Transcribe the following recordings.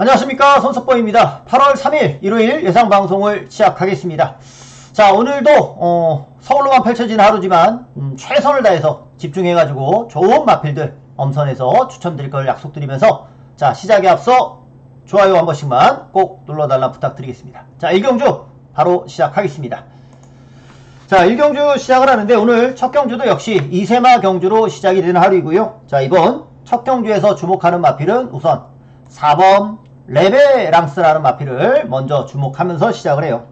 안녕하십니까, 손석보입니다. 8월 3일 일요일 예상방송을 시작하겠습니다. 자, 오늘도 서울로만 펼쳐진 하루지만 최선을 다해서 집중해가지고 좋은 마필들 엄선해서 추천드릴 걸 약속드리면서, 자, 시작에 앞서 좋아요 한 번씩만 꼭 눌러달라 부탁드리겠습니다. 자, 1경주 바로 시작하겠습니다. 자, 1경주 시작을 하는데, 오늘 첫 경주도 역시 이세마 경주로 시작이 되는 하루이고요. 자, 이번 첫 경주에서 주목하는 마필은 우선 4번 레베랑스라는 마필을 먼저 주목하면서 시작을 해요.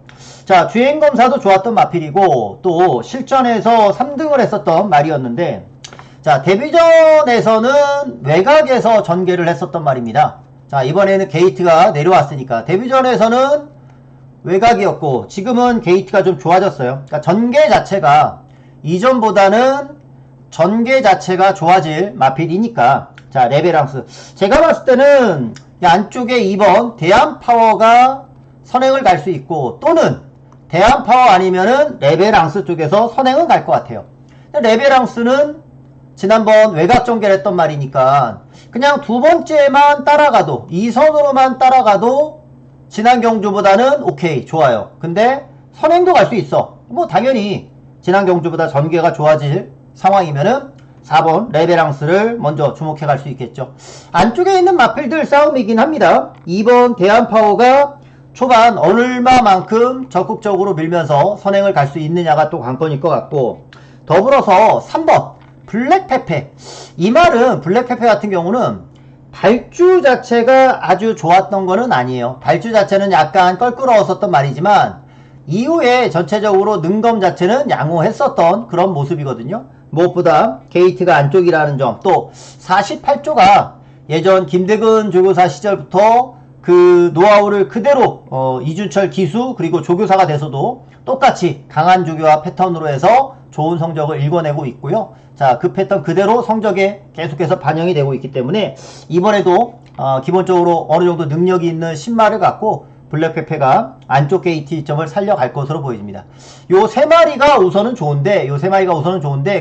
자, 주행검사도 좋았던 마필이고 또 실전에서 3등을 했었던 말이었는데, 자, 데뷔전에서는 외곽에서 전개를 했었던 말입니다. 자, 이번에는 게이트가 내려왔으니까 데뷔전에서는 외곽이었고 지금은 게이트가 좀 좋아졌어요. 그러니까 전개 자체가 이전보다는 전개 자체가 좋아질 마필이니까, 자, 레베랑스 제가 봤을 때는 안쪽에 2번 대한파워가 선행을 갈 수 있고, 또는 대한파워 아니면은 레베랑스 쪽에서 선행은 갈 것 같아요. 레베랑스는 지난번 외곽 전개를 했던 말이니까 그냥 두 번째만 따라가도, 2선으로만 따라가도 지난 경주보다는 오케이, 좋아요. 근데 선행도 갈 수 있어. 뭐 당연히 지난 경주보다 전개가 좋아질 상황이면은 4번 레베랑스를 먼저 주목해 갈 수 있겠죠. 안쪽에 있는 마필들 싸움이긴 합니다. 2번 대한파워가 초반 얼마만큼 적극적으로 밀면서 선행을 갈 수 있느냐가 또 관건일 것 같고, 더불어서 3번 블랙페페. 이 말은 블랙페페 같은 경우는 발주 자체가 아주 좋았던 거는 아니에요. 발주 자체는 약간 껄끄러웠었던 말이지만 이후에 전체적으로 능검 자체는 양호했었던 그런 모습이거든요. 무엇보다 게이트가 안쪽이라는 점, 또 48조가 예전 김대근 조교사 시절부터 그 노하우를 그대로 이준철 기수 그리고 조교사가 돼서도 똑같이 강한 조교와 패턴으로 해서 좋은 성적을 읽어내고 있고요. 자, 그 패턴 그대로 성적에 계속해서 반영이 되고 있기 때문에 이번에도 기본적으로 어느 정도 능력이 있는 신마를 갖고 블랙페페가 안쪽 게이트 이점을 살려갈 것으로 보여집니다. 요 세 마리가 우선은 좋은데,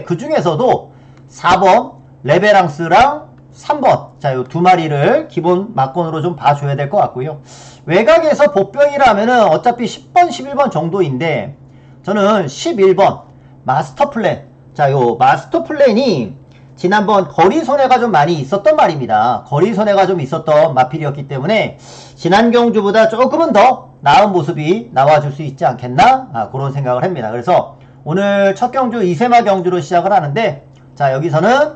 그 중에서도 4번 레베랑스랑 3번, 자, 요 두 마리를 기본 막건으로 좀 봐줘야 될 것 같고요. 외곽에서 복병이라면은 어차피 10번, 11번 정도인데, 저는 11번 마스터 플랜. 자, 요 마스터 플랜이 지난번 거리 손해가 좀 많이 있었던 말입니다. 거리 손해가 좀 있었던 마필이었기 때문에 지난 경주보다 조금은 더 나은 모습이 나와줄 수 있지 않겠나? 그런 생각을 합니다. 그래서 오늘 첫 경주 이세마 경주로 시작을 하는데, 자, 여기서는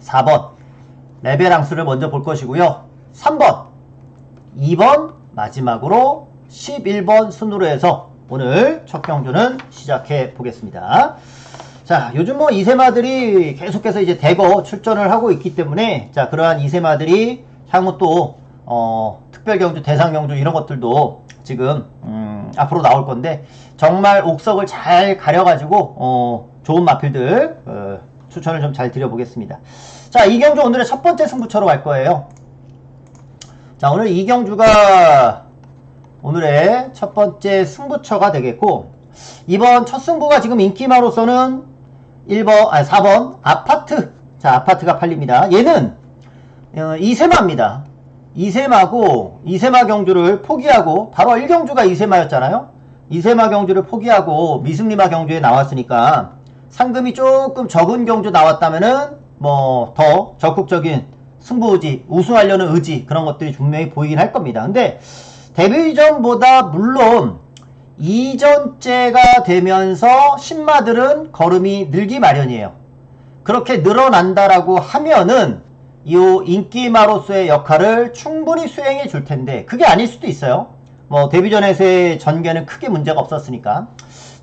4번 레베랑스를 먼저 볼 것이고요. 3번, 2번, 마지막으로 11번 순으로 해서 오늘 첫 경주는 시작해 보겠습니다. 자, 요즘 뭐 이세마들이 계속해서 이제 대거 출전을 하고 있기 때문에, 자, 그러한 이세마들이 향후 또 특별경주, 대상경주 이런 것들도 지금 앞으로 나올 건데, 정말 옥석을 잘 가려가지고 좋은 마필들 추천을 좀 잘 드려보겠습니다. 자, 이 경주 오늘의 첫 번째 승부처로 갈 거예요. 자, 오늘 이 경주가 오늘의 첫 번째 승부처가 되겠고, 이번 첫 승부가 지금 인기마로서는 4번 아파트. 자, 아파트가 팔립니다. 얘는 이세마입니다. 이세마고, 이세마 경주를 포기하고, 바로 1경주가 이세마였잖아요. 이세마 경주를 포기하고 미승리마 경주에 나왔으니까 상금이 조금 적은 경주 나왔다면은 뭐 더 적극적인 승부의지, 우승하려는 의지, 그런 것들이 분명히 보이긴 할 겁니다. 근데 데뷔전보다 물론 이전째가 되면서 신마들은 걸음이 늘기 마련이에요. 그렇게 늘어난다라고 하면은 이 인기마로서의 역할을 충분히 수행해 줄 텐데, 그게 아닐 수도 있어요. 뭐 데뷔전에서의 전개는 크게 문제가 없었으니까.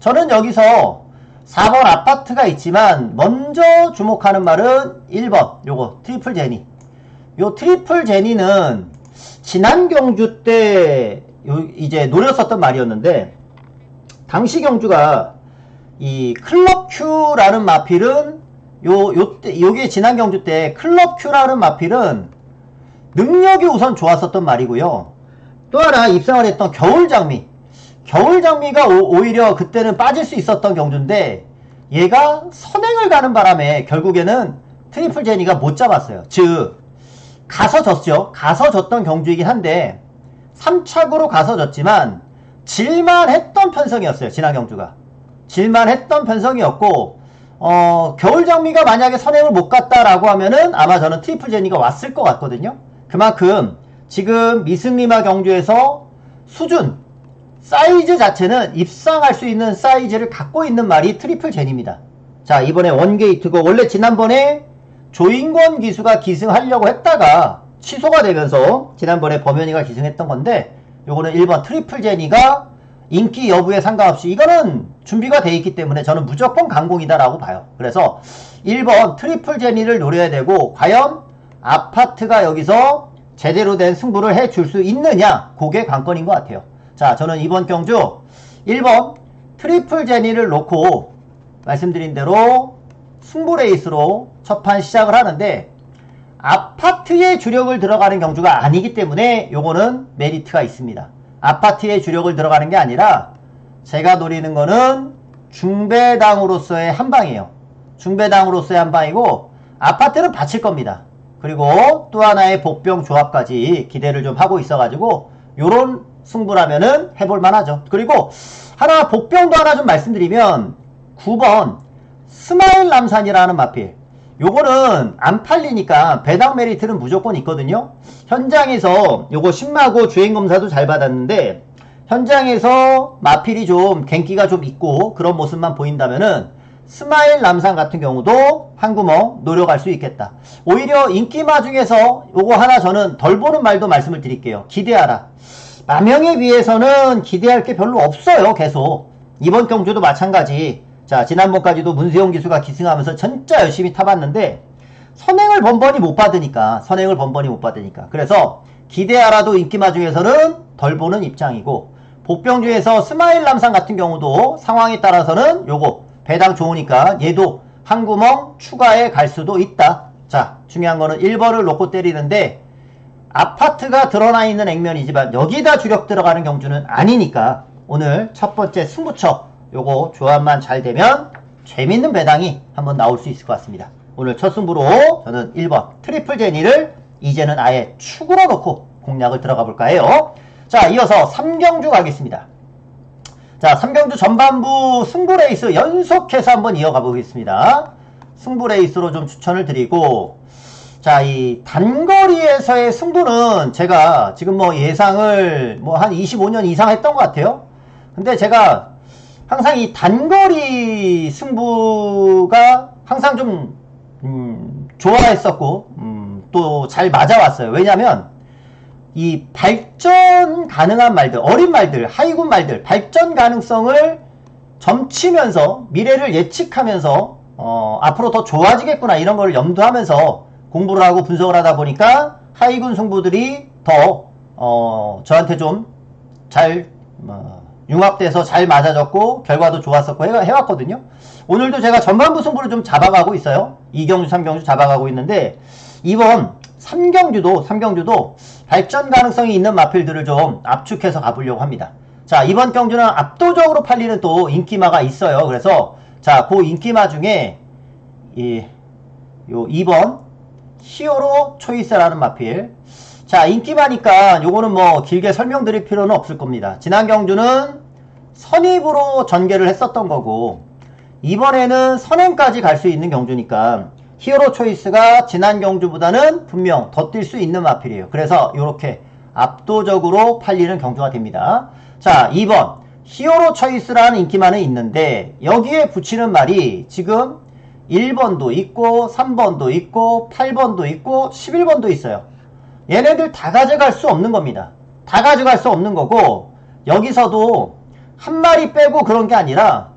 저는 여기서 4번 아파트가 있지만 먼저 주목하는 말은 1번 요거 트리플 제니. 요 트리플 제니는 지난 경주 때 이제 노렸었던 말이었는데, 당시 경주가 이 클럽 Q라는 마필은 요게 지난 경주 때 클럽 Q라는 마필은 능력이 우선 좋았었던 말이고요. 또 하나 입상을 했던 겨울장미가 오히려 그때는 빠질 수 있었던 경주인데, 얘가 선행을 가는 바람에 결국에는 트리플 제니가 못 잡았어요. 즉 가서 졌죠. 가서 졌던 경주이긴 한데 3착으로 가서 졌지만 질만했던 편성이었어요. 지난 경주가. 질만했던 편성이었고 겨울장미가 만약에 선행을 못 갔다라고 하면은 아마 저는 트리플 제니가 왔을 것 같거든요. 그만큼 지금 미승리마 경주에서 수준, 사이즈 자체는 입상할 수 있는 사이즈를 갖고 있는 말이 트리플 제니입니다. 자, 이번에 원게이트고 원래 지난번에 조인권 기수가 기승하려고 했다가 취소가 되면서 지난번에 범현이가 기승했던 건데 요거는 1번 트리플 제니가 인기 여부에 상관없이 이거는 준비가 돼 있기 때문에 저는 무조건 강공이다라고 봐요. 그래서 1번 트리플 제니를 노려야 되고 과연 아파트가 여기서 제대로 된 승부를 해줄 수 있느냐 그게 관건인 것 같아요. 자, 저는 이번 경주 1번 트리플 제니를 놓고 말씀드린 대로 승부 레이스로 첫판 시작을 하는데 아파트에 주력을 들어가는 경주가 아니기 때문에 요거는 메리트가 있습니다. 아파트에 주력을 들어가는 게 아니라 제가 노리는 거는 중배당으로서의 한방이에요. 중배당으로서의 한방이고 아파트는 받칠 겁니다. 그리고 또 하나의 복병 조합까지 기대를 좀 하고 있어가지고 요런 승부라면은 해볼만 하죠. 그리고 하나 복병도 하나 좀 말씀드리면 9번 스마일 남산이라는 마필 요거는 안 팔리니까 배당 메리트는 무조건 있거든요. 현장에서 요거 신마고 주행검사도 잘 받았는데 현장에서 마필이 좀 갱기가 좀 있고 그런 모습만 보인다면은 스마일 남산 같은 경우도 한 구멍 노려갈 수 있겠다. 오히려 인기마 중에서 요거 하나 저는 덜 보는 말도 말씀을 드릴게요. 기대하라. 마명에 비해서는 기대할 게 별로 없어요. 계속 이번 경주도 마찬가지. 자, 지난번까지도 문세용 기수가 기승하면서 진짜 열심히 타봤는데 선행을 번번이 못 받으니까 그래서 기대하라도 인기마 중에서는 덜 보는 입장이고 복병 중에서 스마일 남산 같은 경우도 상황에 따라서는 요거 배당 좋으니까 얘도 한 구멍 추가해 갈 수도 있다. 자, 중요한 거는 1번을 놓고 때리는데 아파트가 드러나 있는 액면이지만 여기다 주력 들어가는 경주는 아니니까 오늘 첫 번째 승부처 요거 조합만 잘 되면 재밌는 배당이 한번 나올 수 있을 것 같습니다. 오늘 첫 승부로 저는 1번 트리플 제니를 이제는 아예 축으로 놓고 공략을 들어가 볼까 해요. 자, 이어서 3경주 가겠습니다. 자, 3경주 전반부 승부 레이스 연속해서 한번 이어가 보겠습니다. 승부 레이스로 좀 추천을 드리고 자, 이 단거리에서의 승부는 제가 지금 뭐 예상을 뭐 한 25년 이상 했던 것 같아요. 근데 제가 항상 이 단거리 승부가 항상 좀 좋아했었고 또 잘 맞아왔어요. 왜냐면 이 발전 가능한 말들, 어린 말들, 하이군 말들 발전 가능성을 점치면서 미래를 예측하면서 앞으로 더 좋아지겠구나 이런 걸 염두하면서 공부를 하고 분석을 하다 보니까 하이군 승부들이 더 저한테 좀 잘 융합돼서 잘 맞아졌고 결과도 좋았었고 해왔거든요. 오늘도 제가 전반부 승부를 좀 잡아가고 있어요. 2경주 3경주 잡아가고 있는데 이번 3경주도 발전 가능성이 있는 마필들을 좀 압축해서 가보려고 합니다. 자, 이번 경주는 압도적으로 팔리는 또 인기마가 있어요. 그래서 자, 그 인기마 중에 요 2번 히어로 초이스라는 마필. 자, 인기마니까 요거는 뭐 길게 설명드릴 필요는 없을 겁니다. 지난 경주는 선입으로 전개를 했었던 거고 이번에는 선행까지 갈 수 있는 경주니까 히어로 초이스가 지난 경주보다는 분명 더 뛸 수 있는 마필이에요. 그래서 이렇게 압도적으로 팔리는 경주가 됩니다. 자, 2번 히어로 초이스라는 인기마는 있는데 여기에 붙이는 말이 지금 1번도 있고 3번도 있고 8번도 있고 11번도 있어요. 얘네들 다 가져갈 수 없는 겁니다. 다 가져갈 수 없는 거고 여기서도 한 마리 빼고 그런 게 아니라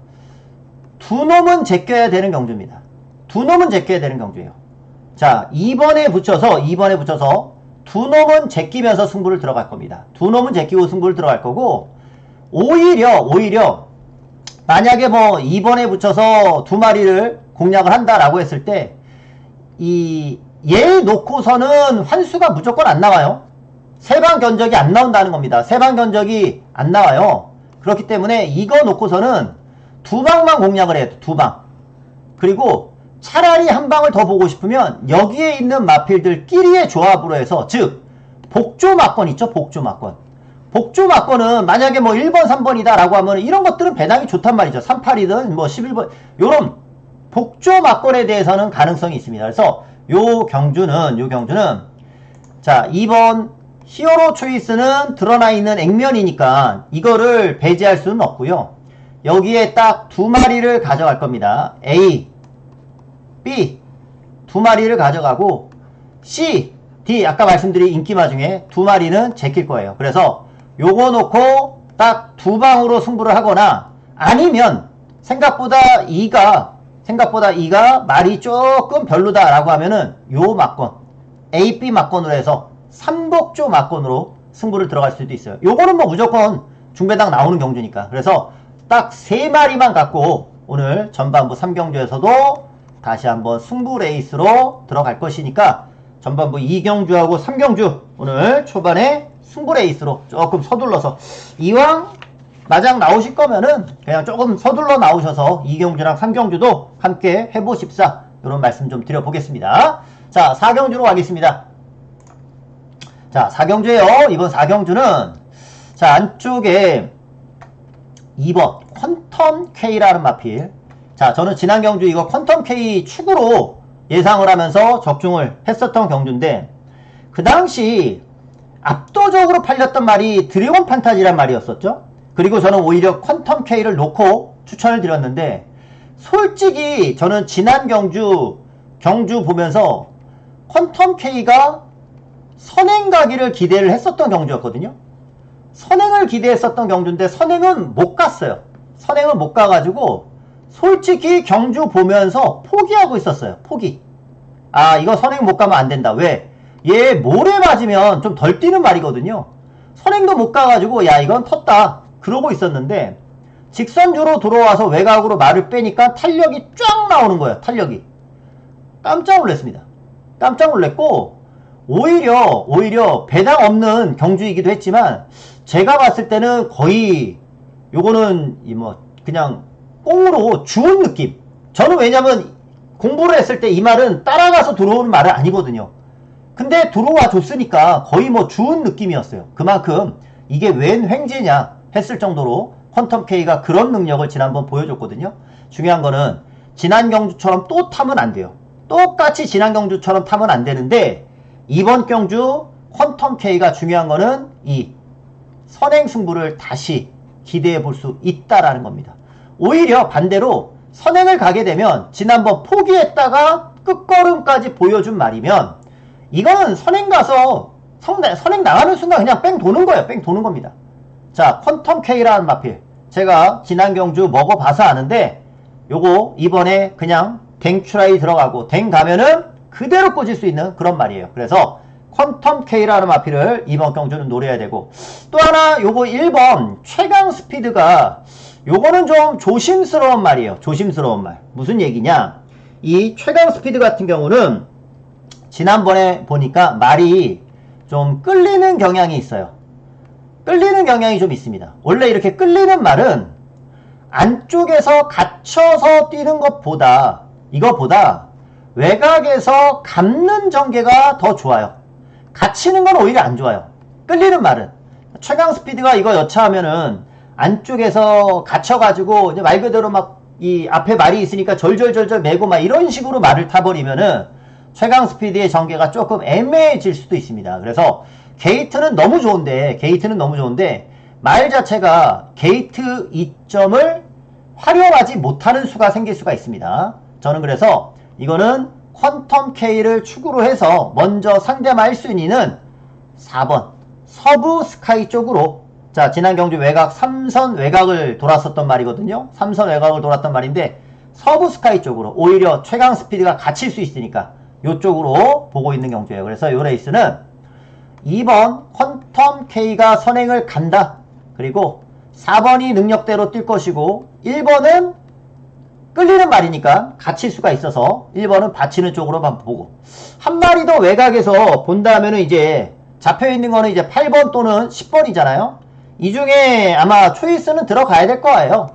두 놈은 제껴야 되는 경주입니다. 두 놈은 제껴야 되는 경주예요. 자, 2번에 붙여서 두 놈은 제끼면서 승부를 들어갈 겁니다. 두 놈은 제끼고 승부를 들어갈 거고 오히려 만약에 뭐 2번에 붙여서 두 마리를 공략을 한다라고 했을 때 얘 놓고서는 환수가 무조건 안 나와요. 세방 견적이 안 나온다는 겁니다. 세방 견적이 안 나와요. 그렇기 때문에 이거 놓고서는 두 방만 공략을 해요. 두 방. 그리고 차라리 한 방을 더 보고 싶으면 여기에 있는 마필들끼리의 조합으로 해서, 즉 복조 막건 있죠. 복조 막건. 복조 막건은 만약에 뭐 1번 3번이다 라고 하면 이런 것들은 배당이 좋단 말이죠. 38이든 뭐 11번 요런 복조 막건에 대해서는 가능성이 있습니다. 그래서 요 경주는 자 2번 히어로 초이스는 드러나 있는 액면이니까 이거를 배제할 수는 없고요. 여기에 딱 두 마리를 가져갈 겁니다. A, B 두 마리를 가져가고 C, D 아까 말씀드린 인기마 중에 두 마리는 제낄 거예요. 그래서 요거 놓고 딱 두 방으로 승부를 하거나 아니면 생각보다 2가 말이 조금 별로다라고 하면은 요 막건 A, B 막건으로 해서 삼복조 막건으로 승부를 들어갈 수도 있어요. 요거는 뭐 무조건 중배당 나오는 경주니까. 그래서 딱 3마리만 갖고 오늘 전반부 3경주에서도 다시 한번 승부 레이스로 들어갈 것이니까 전반부 2경주하고 3경주 오늘 초반에 승부 레이스로 조금 서둘러서 이왕 마장 나오실 거면은 그냥 조금 서둘러 나오셔서 2경주랑 3경주도 함께 해보십사 이런 말씀 좀 드려보겠습니다. 자 4경주로 가겠습니다. 자 4경주에요. 이번 4경주는 자 안쪽에 2번 퀀텀 K라는 마필. 자 저는 지난 경주 이거 퀀텀 K 축으로 예상을 하면서 적중을 했었던 경주인데 그 당시 압도적으로 팔렸던 말이 드래곤 판타지란 말이었었죠. 그리고 저는 오히려 퀀텀 K를 놓고 추천을 드렸는데 솔직히 저는 지난 경주 보면서 퀀텀 K가 선행 가기를 기대를 했었던 경주였거든요. 선행을 기대했었던 경주인데 선행은 못 갔어요. 선행을 못 가가지고 솔직히 경주 보면서 포기하고 있었어요. 포기. 아 이거 선행 못 가면 안 된다. 왜? 얘 모래 맞으면 좀 덜 뛰는 말이거든요. 선행도 못 가가지고 야 이건 텄다 그러고 있었는데 직선주로 들어와서 외곽으로 말을 빼니까 탄력이 쫙 나오는 거예요. 탄력이. 깜짝 놀랐습니다. 깜짝 놀랐고 오히려 배당 없는 경주이기도 했지만 제가 봤을 때는 거의 요거는 그냥 꽁으로 주운 느낌. 저는 왜냐면 공부를 했을 때 이 말은 따라가서 들어오는 말은 아니거든요. 근데 들어와 줬으니까 거의 뭐 주운 느낌이었어요. 그만큼 이게 웬 횡재냐 했을 정도로 퀀텀 K가 그런 능력을 지난번 보여줬거든요. 중요한 거는 지난 경주처럼 또 타면 안 돼요. 똑같이 지난 경주처럼 타면 안 되는데 이번 경주 퀀텀 K가 중요한 거는 이 선행 승부를 다시 기대해 볼 수 있다라는 겁니다. 오히려 반대로 선행을 가게 되면 지난번 포기했다가 끝걸음까지 보여준 말이면 이거는 선행 가서 선행 나가는 순간 그냥 뺑 도는 거예요. 뺑 도는 겁니다. 자 퀀텀 K라는 마필 제가 지난 경주 먹어봐서 아는데 요거 이번에 그냥 댕추라이 들어가고 댕 가면은 그대로 꽂을 수 있는 그런 말이에요. 그래서 퀀텀 K라는 마필을 이번 경주는 노려야 되고 또 하나 요거 1번 최강 스피드가 요거는 좀 조심스러운 말이에요. 조심스러운 말. 무슨 얘기냐? 이 최강 스피드 같은 경우는 지난번에 보니까 말이 좀 끌리는 경향이 있어요. 끌리는 경향이 좀 있습니다. 원래 이렇게 끌리는 말은 안쪽에서 갇혀서 뛰는 것보다 이거보다 외곽에서 감는 전개가 더 좋아요. 갇히는 건 오히려 안 좋아요. 끌리는 말은 최강 스피드가 이거 여차하면은 안쪽에서 갇혀가지고 이제 말 그대로 막 이 앞에 말이 있으니까 절절절절 매고 막 이런 식으로 말을 타버리면은 최강 스피드의 전개가 조금 애매해질 수도 있습니다. 그래서 게이트는 너무 좋은데 말 자체가 게이트 이점을 활용하지 못하는 수가 생길 수가 있습니다. 저는 그래서 이거는 퀀텀 K를 축으로 해서 먼저 상대할 수 있는 4번 서부 스카이 쪽으로 자 지난 경주 외곽 3선 외곽을 돌았었던 말이거든요. 3선 외곽을 돌았던 말인데 서부 스카이 쪽으로 오히려 최강 스피드가 갇힐 수 있으니까 이쪽으로 보고 있는 경주예요. 그래서 이 레이스는 2번 퀀텀 K가 선행을 간다. 그리고 4번이 능력대로 뛸 것이고 1번은 끌리는 말이니까 갇힐 수가 있어서 1번은 받치는 쪽으로만 보고 한 마리 더 외곽에서 본다면은 이제 잡혀있는 거는 이제 8번 또는 10번이잖아요. 이 중에 아마 초이스는 들어가야 될 거예요.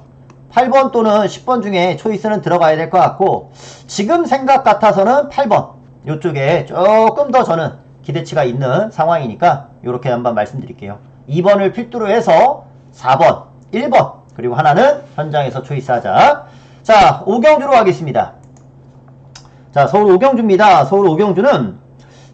8번 또는 10번 중에 초이스는 들어가야 될 것 같고, 지금 생각 같아서는 8번 요쪽에 조금 더 저는 기대치가 있는 상황이니까 이렇게 한번 말씀드릴게요. 2번을 필두로 해서 4번, 1번, 그리고 하나는 현장에서 초이스하자. 자, 오경주로 가겠습니다. 자, 서울 오경주입니다. 서울 오경주는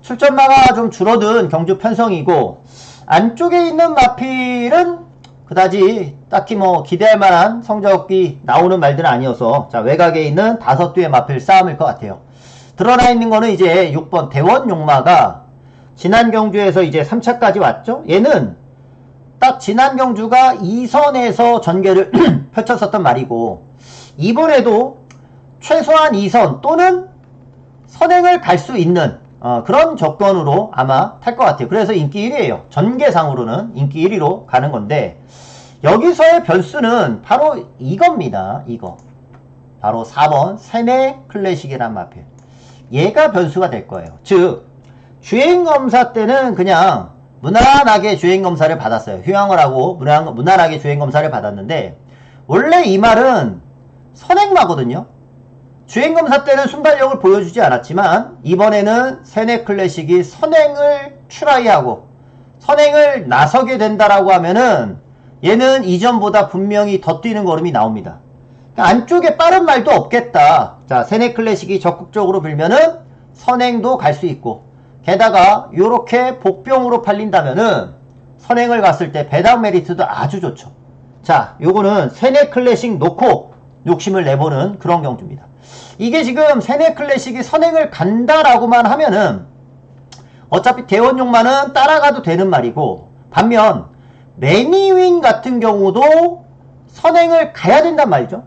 출전마가 좀 줄어든 경주 편성이고, 안쪽에 있는 마필은 그다지 딱히 뭐 기대할 만한 성적이 나오는 말들은 아니어서, 자, 외곽에 있는 5두의 마필 싸움일 것 같아요. 드러나 있는 거는 이제 6번 대원용마가 지난 경주에서 이제 3차까지 왔죠. 얘는 딱 지난 경주가 2선에서 전개를 펼쳤었던 말이고, 이번에도 최소한 2선 또는 선행을 갈 수 있는 그런 조건으로 아마 탈 것 같아요. 그래서 인기 1위에요. 전개상으로는 인기 1위로 가는 건데, 여기서의 변수는 바로 이겁니다. 이거 바로 4번 세네 클래식이란 마필, 얘가 변수가 될 거예요. 즉 주행검사 때는 그냥 무난하게 주행검사를 받았어요. 휴양을 하고 무난하게 주행검사를 받았는데, 원래 이 말은 선행마거든요. 주행검사 때는 순발력을 보여주지 않았지만, 이번에는 세네 클래식이 선행을 트라이하고 선행을 나서게 된다라고 하면은 얘는 이전보다 분명히 더 뛰는 걸음이 나옵니다. 안쪽에 빠른 말도 없겠다. 자, 세네 클래식이 적극적으로 빌면은 선행도 갈 수 있고, 게다가 요렇게 복병으로 팔린다면은 선행을 갔을 때 배당 메리트도 아주 좋죠. 자, 요거는 세네 클래식 놓고 욕심을 내보는 그런 경주입니다. 이게 지금 세네 클래식이 선행을 간다라고만 하면은 어차피 대원용마는 따라가도 되는 말이고, 반면 매니윈 같은 경우도 선행을 가야 된단 말이죠.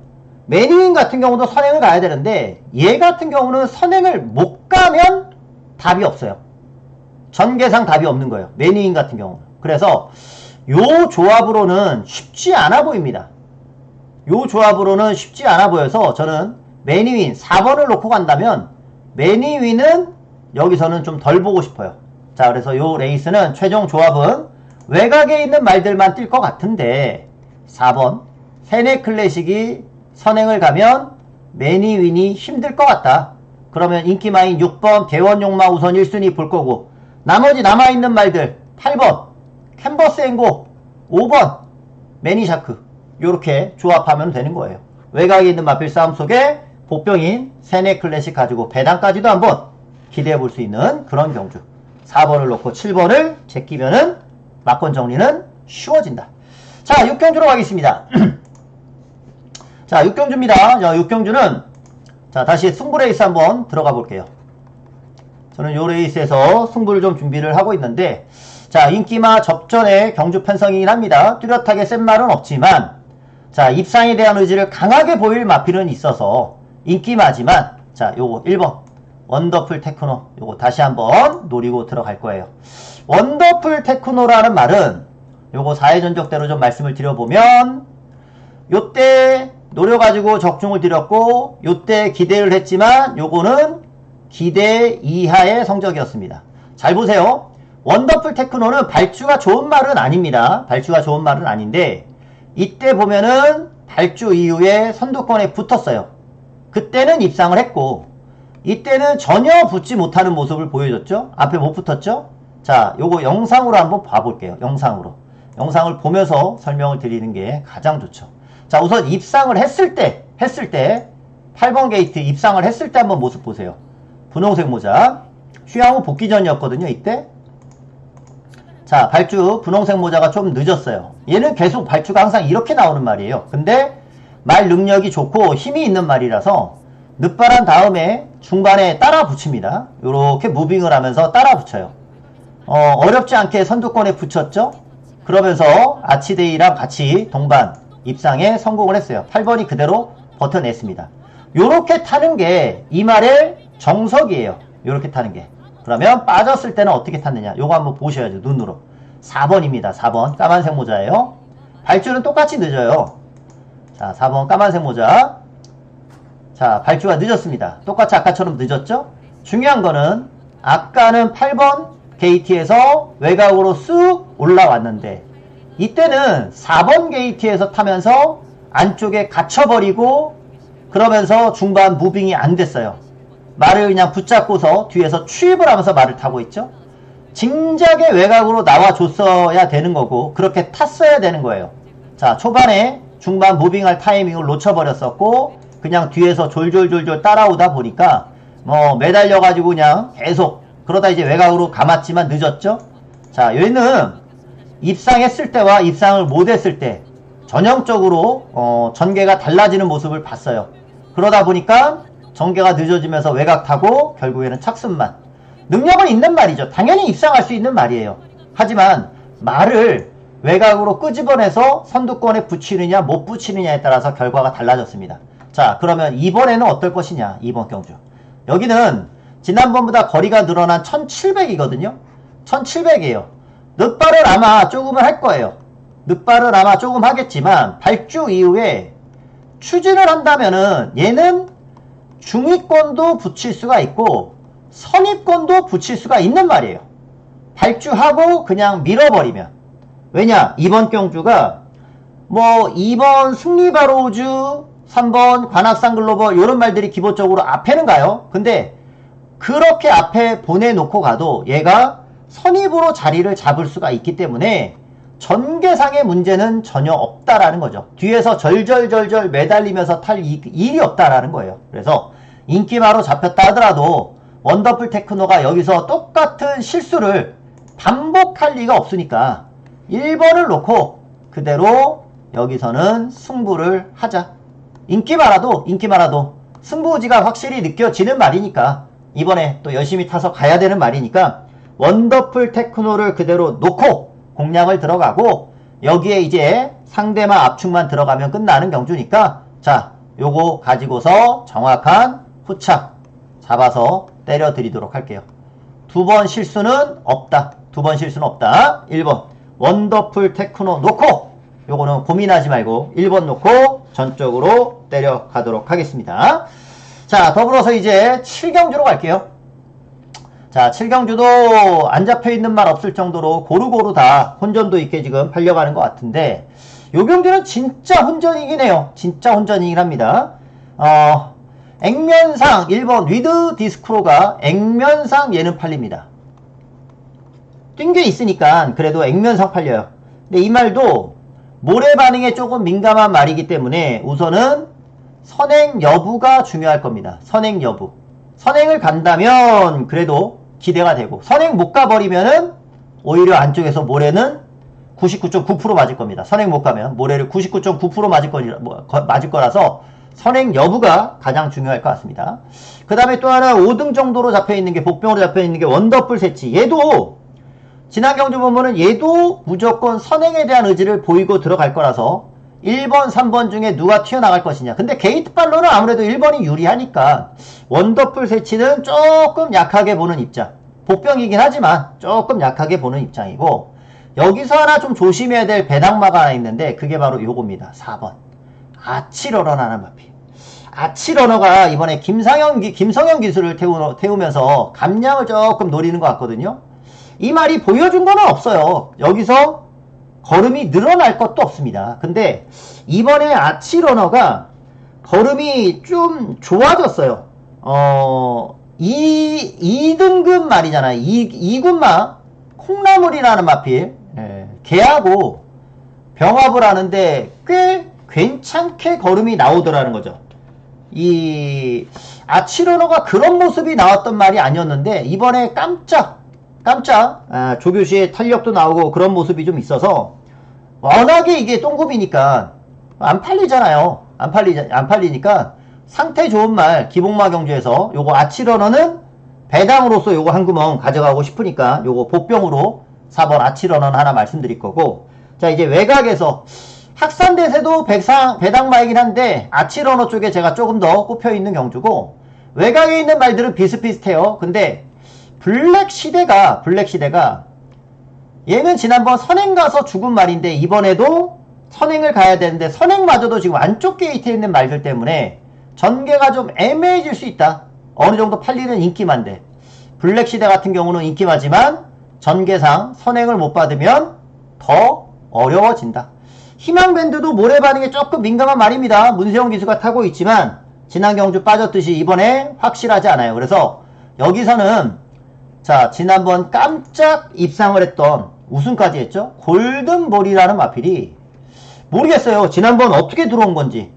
매니윈 같은 경우도 선행을 가야 되는데, 얘 같은 경우는 선행을 못 가면 답이 없어요. 전개상 답이 없는 거예요. 매니윈 같은 경우는. 그래서 요 조합으로는 쉽지 않아 보입니다. 요 조합으로는 쉽지 않아 보여서 저는 매니윈 4번을 놓고 간다면 매니윈은 여기서는 좀 덜 보고 싶어요. 자, 그래서 요 레이스는 최종 조합은 외곽에 있는 말들만 뛸 것 같은데, 4번 세네 클래식이 선행을 가면 매니윈이 힘들 것 같다. 그러면 인기마인 6번 대원용마 우선 1순위 볼 거고, 나머지 남아있는 말들 8번 캔버스 앵고, 5번 매니샤크, 요렇게 조합하면 되는 거예요. 외곽에 있는 마필 싸움 속에 복병인 세네 클래식 가지고 배당까지도 한번 기대해 볼 수 있는 그런 경주. 4번을 놓고 7번을 제끼면은 막권 정리는 쉬워진다. 자, 6경주로 가겠습니다. 자, 6경주입니다. 자, 6경주는 자, 다시 승부 레이스 한번 들어가 볼게요. 저는 요 레이스에서 승부를 좀 준비를 하고 있는데, 자, 인기마 접전의 경주 편성이긴 합니다. 뚜렷하게 센 말은 없지만, 자, 입상에 대한 의지를 강하게 보일 마필은 있어서 인기마지만, 자, 요거 1번 원더풀 테크노, 요거 다시 한번 노리고 들어갈 거예요. 원더풀 테크노라는 말은 요거 4회 전적대로 좀 말씀을 드려보면, 요때 노려가지고 적중을 드렸고, 요때 기대를 했지만 요거는 기대 이하의 성적이었습니다. 잘 보세요. 원더풀 테크노는 발주가 좋은 말은 아닙니다. 발주가 좋은 말은 아닌데, 이때 보면은 발주 이후에 선두권에 붙었어요. 그때는 입상을 했고, 이때는 전혀 붙지 못하는 모습을 보여줬죠. 앞에 못 붙었죠. 자, 요거 영상으로 한번 봐볼게요. 영상을 보면서 설명을 드리는 게 가장 좋죠. 자, 우선 입상을 했을 때 8번 게이트 입상을 했을 때 한번 모습 보세요. 분홍색 모자, 휴양 후 복귀 전이었거든요. 이때 자, 발주 분홍색 모자가 좀 늦었어요. 얘는 계속 발주가 항상 이렇게 나오는 말이에요. 근데 말 능력이 좋고 힘이 있는 말이라서 늦발한 다음에 중반에 따라 붙입니다. 요렇게 무빙을 하면서 따라 붙여요. 어렵지 않게 선두권에 붙였죠. 그러면서 아치데이랑 같이 동반 입상에 성공을 했어요. 8번이 그대로 버텨냈습니다. 요렇게 타는 게 이 말의 정석이에요. 요렇게 타는 게. 그러면 빠졌을 때는 어떻게 탔느냐, 요거 한번 보셔야죠. 눈으로. 4번입니다. 4번 까만색 모자예요. 발주는 똑같이 늦어요. 자, 4번 까만색 모자. 자, 발주가 늦었습니다. 똑같이 아까처럼 늦었죠. 중요한 거는 아까는 8번 게이트에서 외곽으로 쑥 올라왔는데, 이때는 4번 게이트에서 타면서 안쪽에 갇혀버리고 그러면서 중반 무빙이 안 됐어요. 말을 그냥 붙잡고서 뒤에서 추입을 하면서 말을 타고 있죠. 진작에 외곽으로 나와줬어야 되는 거고 그렇게 탔어야 되는 거예요. 자, 초반에 중반 무빙할 타이밍을 놓쳐버렸었고 그냥 뒤에서 졸졸졸졸 따라오다 보니까 뭐 매달려가지고 그냥 계속 그러다 이제 외곽으로 감았지만 늦었죠. 자, 얘는 입상했을 때와 입상을 못했을 때 전형적으로 전개가 달라지는 모습을 봤어요. 그러다 보니까 전개가 늦어지면서 외곽 타고 결국에는 착순만. 능력은 있는 말이죠. 당연히 입상할 수 있는 말이에요. 하지만 말을 외곽으로 끄집어내서 선두권에 붙이느냐 못 붙이느냐에 따라서 결과가 달라졌습니다. 자, 그러면 이번에는 어떨 것이냐. 이번 경주. 여기는 지난번보다 거리가 늘어난 1700이거든요. 1700이에요. 늦발을 아마 조금은 할 거예요. 늦발을 아마 조금 하겠지만 발주 이후에 추진을 한다면은 얘는 중위권도 붙일 수가 있고 선입권도 붙일 수가 있는 말이에요. 발주하고 그냥 밀어버리면. 왜냐? 이번 경주가 뭐 2번 승리바로우주 3번 관악산 글로벌 이런 말들이 기본적으로 앞에는 가요. 근데 그렇게 앞에 보내놓고 가도 얘가 선입으로 자리를 잡을 수가 있기 때문에 전개상의 문제는 전혀 없다라는 거죠. 뒤에서 절절절절 매달리면서 탈 일이 없다라는 거예요. 그래서 인기마로 잡혔다 하더라도 원더풀 테크노가 여기서 똑같은 실수를 반복할 리가 없으니까 1번을 놓고 그대로 여기서는 승부를 하자. 인기마라도 승부지가 확실히 느껴지는 말이니까 이번에 또 열심히 타서 가야 되는 말이니까 원더풀 테크노를 그대로 놓고 공략을 들어가고 여기에 이제 상대만 압축만 들어가면 끝나는 경주니까 자, 요거 가지고서 정확한 후착 잡아서 때려 드리도록 할게요. 두 번 실수는 없다. 1번 원더풀 테크노 놓고 요거는 고민하지 말고 1번 놓고 전적으로 때려가도록 하겠습니다. 자, 더불어서 이제 7경주로 갈게요. 자, 7경주도 안 잡혀있는 말 없을 정도로 고루고루 다 혼전도 있게 지금 팔려가는 것 같은데 요 경주는 진짜 혼전이긴 해요. 진짜 혼전이긴 합니다. 액면상 1번 위드 디스크로가 액면상 얘는 팔립니다. 뛴 게 있으니까 그래도 액면상 팔려요. 근데 이 말도 모래 반응에 조금 민감한 말이기 때문에 우선은 선행 여부가 중요할 겁니다. 선행 여부. 선행을 간다면 그래도 기대가 되고 선행 못 가버리면은 오히려 안쪽에서 모래는 99.9% 맞을 겁니다. 선행 못 가면 모래를 99.9% 맞을 거라서 선행 여부가 가장 중요할 것 같습니다. 그 다음에 또 하나 5등 정도로 잡혀있는 게 복병으로 잡혀있는 게 원더풀 세치. 얘도 지난 경주 보면은 얘도 무조건 선행에 대한 의지를 보이고 들어갈 거라서 1번, 3번 중에 누가 튀어나갈 것이냐. 근데 게이트발로는 아무래도 1번이 유리하니까 원더풀 세치는 조금 약하게 보는 입장. 복병이긴 하지만 조금 약하게 보는 입장이고 여기서 하나 좀 조심해야 될 배당마가 하나 있는데 그게 바로 요겁니다. 4번. 아치러너라는 마필. 아치러너가 이번에 김성현 기술을 태우면서 감량을 조금 노리는 것 같거든요. 이 말이 보여준 거는 없어요. 여기서 걸음이 늘어날 것도 없습니다. 근데 이번에 아치러너가 걸음이 좀 좋아졌어요. 2등급 말이잖아요. 2군마 콩나물이라는 마필. 걔하고 병합을 하는데 꽤 괜찮게 걸음이 나오더라는 거죠. 이 아치러너가 그런 모습이 나왔던 말이 아니었는데 이번에 깜짝 조교시의 탄력도 나오고 그런 모습이 좀 있어서 워낙에 이게 똥급이니까 안 팔리잖아요. 안 팔리니까 상태 좋은 말 기복마 경주에서 요거 아치러너는 배당으로서 요거 한 구멍 가져가고 싶으니까 요거 복병으로 4번 아치러너는 하나 말씀드릴 거고 자 이제 외곽에서 학산대세도 배당마이긴 한데 아치러너 쪽에 제가 조금 더 꼽혀있는 경주고 외곽에 있는 말들은 비슷비슷해요. 근데 블랙시대가 얘는 지난번 선행 가서 죽은 말인데 이번에도 선행을 가야 되는데 선행마저도 지금 안쪽 게이트에 있는 말들 때문에 전개가 좀 애매해질 수 있다. 어느 정도 팔리는 인기만데 블랙시대 같은 경우는 인기마지만 전개상 선행을 못 받으면 더 어려워진다. 희망밴드도 모래 반응에 조금 민감한 말입니다. 문세영 기수가 타고 있지만 지난 경주 빠졌듯이 이번에 확실하지 않아요. 그래서 여기서는 자, 지난번 깜짝 입상을 했던 우승까지 했죠. 골든볼이라는 마필이 모르겠어요. 지난번 어떻게 들어온 건지.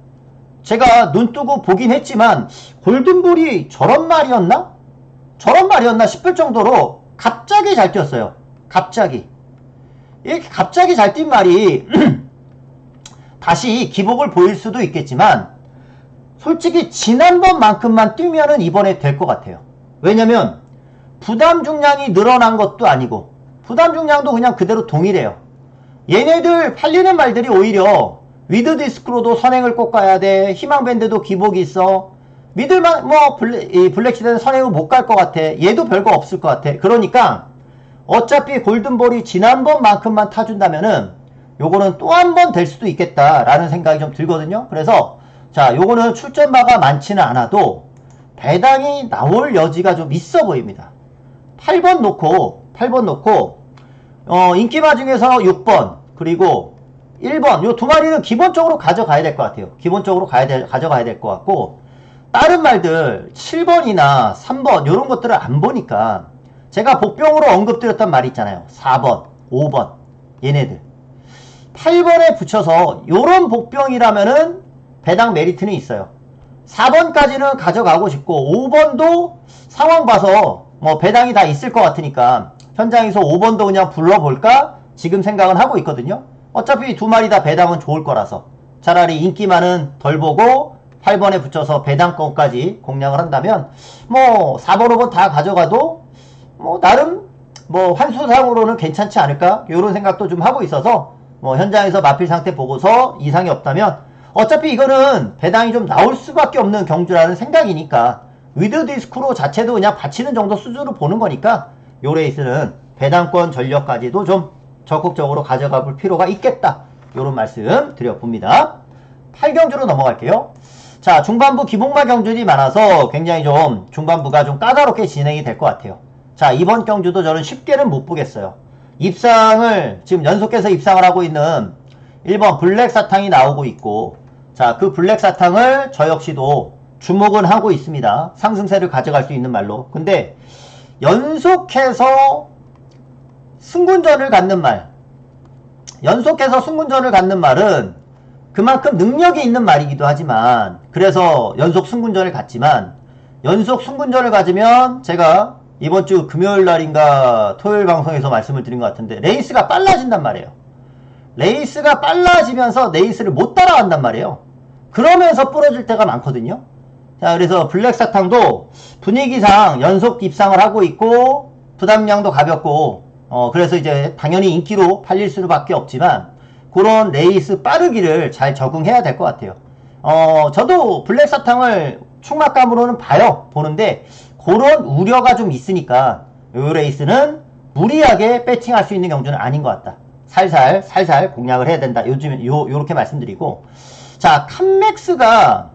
제가 눈 뜨고 보긴 했지만 골든볼이 저런 말이었나? 저런 말이었나 싶을 정도로 갑자기 잘 뛰었어요. 갑자기. 이렇게 갑자기 잘 뛴 말이 다시 기복을 보일 수도 있겠지만 솔직히 지난번만큼만 뛰면은 이번에 될 것 같아요. 왜냐면 부담 중량이 늘어난 것도 아니고 부담 중량도 그냥 그대로 동일해요. 얘네들 팔리는 말들이 오히려 위드 디스크로도 선행을 꼭 가야 돼. 희망밴드도 기복이 있어. 미들만 뭐 블랙시대는 선행을 못 갈 것 같아. 얘도 별거 없을 것 같아. 그러니까 어차피 골든볼이 지난번만큼만 타준다면은 요거는 또 한 번 될 수도 있겠다라는 생각이 좀 들거든요. 그래서 자, 요거는 출전마가 많지는 않아도 배당이 나올 여지가 좀 있어 보입니다. 8번 놓고 인기마 중에서 6번 그리고 1번 요 두 마리는 기본적으로 가져가야 될 것 같아요. 기본적으로 가져가야 될 것 같고 다른 말들 7번이나 3번 요런 것들을 안 보니까 제가 복병으로 언급드렸던 말이 있잖아요. 4번, 5번 얘네들 8번에 붙여서 요런 복병이라면은 배당 메리트는 있어요. 4번까지는 가져가고 싶고 5번도 상황 봐서 뭐 배당이 다 있을 것 같으니까 현장에서 5번도 그냥 불러볼까 지금 생각은 하고 있거든요. 어차피 두 마리 다 배당은 좋을 거라서 차라리 인기만은 덜 보고 8번에 붙여서 배당권까지 공략을 한다면 뭐 4번, 5번 다 가져가도 뭐 나름 뭐 환수상으로는 괜찮지 않을까 이런 생각도 좀 하고 있어서 뭐 현장에서 마필 상태 보고서 이상이 없다면 어차피 이거는 배당이 좀 나올 수밖에 없는 경주라는 생각이니까 위드 디스크로 자체도 그냥 받치는 정도 수준으로 보는 거니까 요 레이스는 배당권 전력까지도 좀 적극적으로 가져가 볼 필요가 있겠다. 요런 말씀 드려봅니다. 8경주로 넘어갈게요. 자, 중반부 기복마 경주들이 많아서 굉장히 좀 중반부가 좀 까다롭게 진행이 될 것 같아요. 자, 이번 경주도 저는 쉽게는 못 보겠어요. 입상을 지금 연속해서 입상을 하고 있는 1번 블랙 사탕이 나오고 있고 자, 그 블랙 사탕을 저 역시도 주목은 하고 있습니다. 상승세를 가져갈 수 있는 말로. 근데 연속해서 승군전을 갖는 말, 연속해서 승군전을 갖는 말은 그만큼 능력이 있는 말이기도 하지만 그래서 연속 승군전을 갖지만 연속 승군전을 가지면 제가 이번 주 금요일 날인가 토요일 방송에서 말씀을 드린 것 같은데 레이스가 빨라진단 말이에요. 레이스가 빨라지면서 레이스를 못 따라간단 말이에요. 그러면서 부러질 때가 많거든요. 자, 그래서 블랙사탕도 분위기상 연속 입상을 하고 있고 부담량도 가볍고 그래서 이제 당연히 인기로 팔릴 수밖에 없지만 그런 레이스 빠르기를 잘 적응해야 될 것 같아요. 저도 블랙사탕을 충막감으로는 보는데 그런 우려가 좀 있으니까 요 레이스는 무리하게 배팅할 수 있는 경주는 아닌 것 같다. 살살 공략을 해야 된다. 요즘 요렇게 말씀드리고 자, 칸맥스가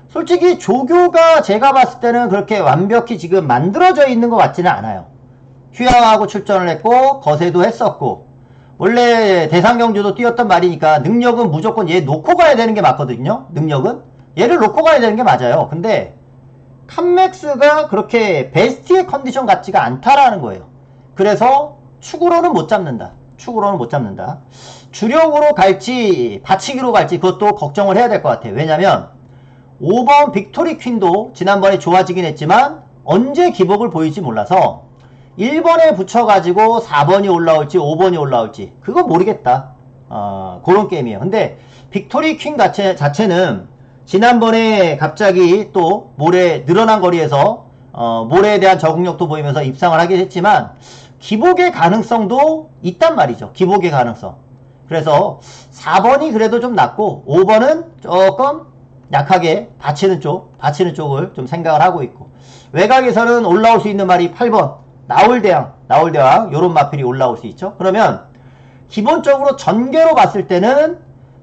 솔직히 조교가 제가 봤을 때는 그렇게 완벽히 지금 만들어져 있는 것 같지는 않아요. 휴양하고 출전을 했고 거세도 했었고 원래 대상경주도 뛰었던 말이니까 능력은 무조건 얘 놓고 가야 되는 게 맞거든요. 능력은 얘를 놓고 가야 되는 게 맞아요. 근데 칸맥스가 그렇게 베스트의 컨디션 같지가 않다라는 거예요. 그래서 축으로는 못 잡는다. 주력으로 갈지 받치기로 갈지 그것도 걱정을 해야 될 것 같아요. 왜냐면 5번 빅토리 퀸도 지난번에 좋아지긴 했지만 언제 기복을 보일지 몰라서 1번에 붙여가지고 4번이 올라올지 5번이 올라올지 그거 모르겠다. 그런 게임이에요. 근데 빅토리 퀸 자체는 지난번에 갑자기 또 모래 늘어난 거리에서 모래에 대한 적응력도 보이면서 입상을 하긴 했지만 기복의 가능성도 있단 말이죠. 기복의 가능성. 그래서 4번이 그래도 좀 낮고 5번은 조금 약하게 받치는 쪽을 좀 생각을 하고 있고 외곽에서는 올라올 수 있는 말이 8번 나올대왕 요런 마필이 올라올 수 있죠. 그러면 기본적으로 전개로 봤을 때는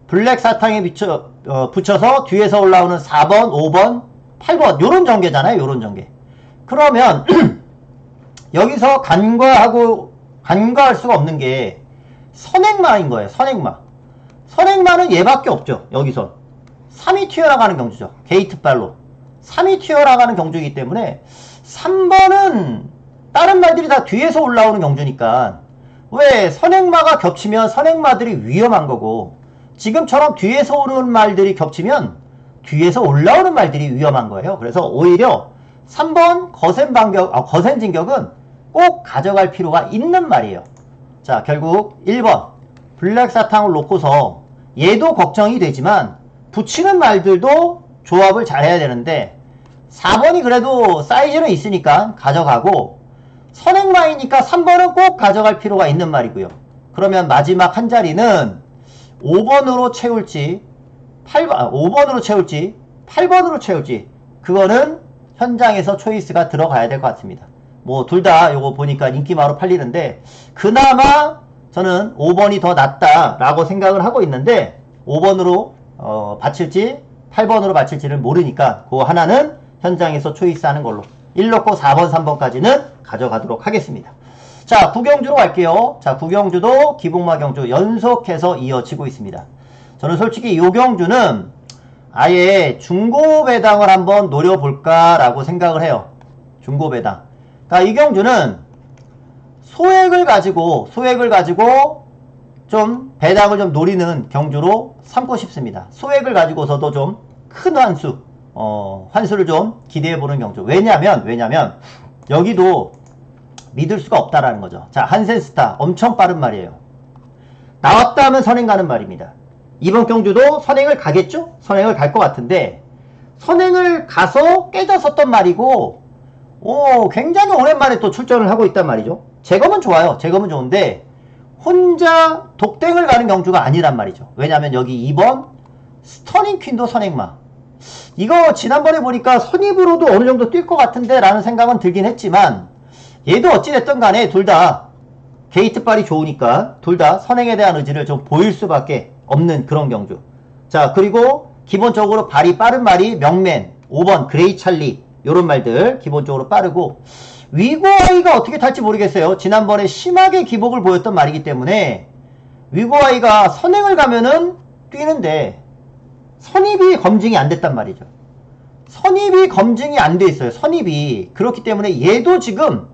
블랙 사탕에 붙여서 뒤에서 올라오는 4번, 5번, 8번 요런 전개잖아요. 요런 전개. 그러면 여기서 간과할 수가 없는 게 선행마인 거예요. 선행마는 얘밖에 없죠. 여기서 3이 튀어나가는 경주죠. 게이트발로 3이 튀어나가는 경주이기 때문에 3번은 다른 말들이 다 뒤에서 올라오는 경주니까 왜 선행마가 겹치면 선행마들이 위험한 거고 지금처럼 뒤에서 오는 말들이 겹치면 뒤에서 올라오는 말들이 위험한 거예요. 그래서 오히려 3번 거센 진격은 꼭 가져갈 필요가 있는 말이에요. 자, 결국 1번 블랙 사탕을 놓고서 얘도 걱정이 되지만 붙이는 말들도 조합을 잘 해야 되는데 4번이 그래도 사이즈는 있으니까 가져가고 선행마이니까 3번은 꼭 가져갈 필요가 있는 말이고요. 그러면 마지막 한 자리는 5번으로 채울지 5번으로 채울지 8번으로 채울지 그거는 현장에서 초이스가 들어가야 될 것 같습니다. 뭐 둘 다 요거 보니까 인기마로 팔리는데 그나마 저는 5번이 더 낫다라고 생각을 하고 있는데 5번으로 바칠지 8번으로 바칠지를 모르니까 그 하나는 현장에서 초이스하는 걸로 1 넣고 4번 3번까지는 가져가도록 하겠습니다. 자, 구경주로 갈게요. 자, 구경주도 기복마 경주 연속해서 이어지고 있습니다. 저는 솔직히 이 경주는 아예 중고배당을 한번 노려볼까 라고 생각을 해요. 중고배당. 그러니까 이 경주는 소액을 가지고 좀 배당을 좀 노리는 경주로 삼고 싶습니다. 소액을 가지고서도 좀 큰 환수를 좀 기대해보는 경주. 왜냐면 여기도 믿을 수가 없다라는 거죠. 자, 한센스타 엄청 빠른 말이에요. 나왔다 하면 선행 가는 말입니다. 이번 경주도 선행을 가겠죠? 선행을 갈 것 같은데 선행을 가서 깨졌었던 말이고 굉장히 오랜만에 또 출전을 하고 있단 말이죠. 제검은 좋아요. 제검은 좋은데 혼자 독땡을 가는 경주가 아니란 말이죠. 왜냐면 여기 2번 스터닝 퀸도 선행마. 이거 지난번에 보니까 선입으로도 어느 정도 뛸 것 같은데 라는 생각은 들긴 했지만 얘도 어찌됐든 간에 둘 다 게이트발이 좋으니까 둘 다 선행에 대한 의지를 좀 보일 수밖에 없는 그런 경주. 자, 그리고 기본적으로 발이 빠른 말이 명맨, 5번 그레이 찰리 요런 말들 기본적으로 빠르고 위고아이가 어떻게 탈지 모르겠어요. 지난번에 심하게 기복을 보였던 말이기 때문에 위고아이가 선행을 가면은 뛰는데 선입이 검증이 안 됐단 말이죠. 선입이 검증이 안 돼 있어요. 선입이. 그렇기 때문에 얘도 지금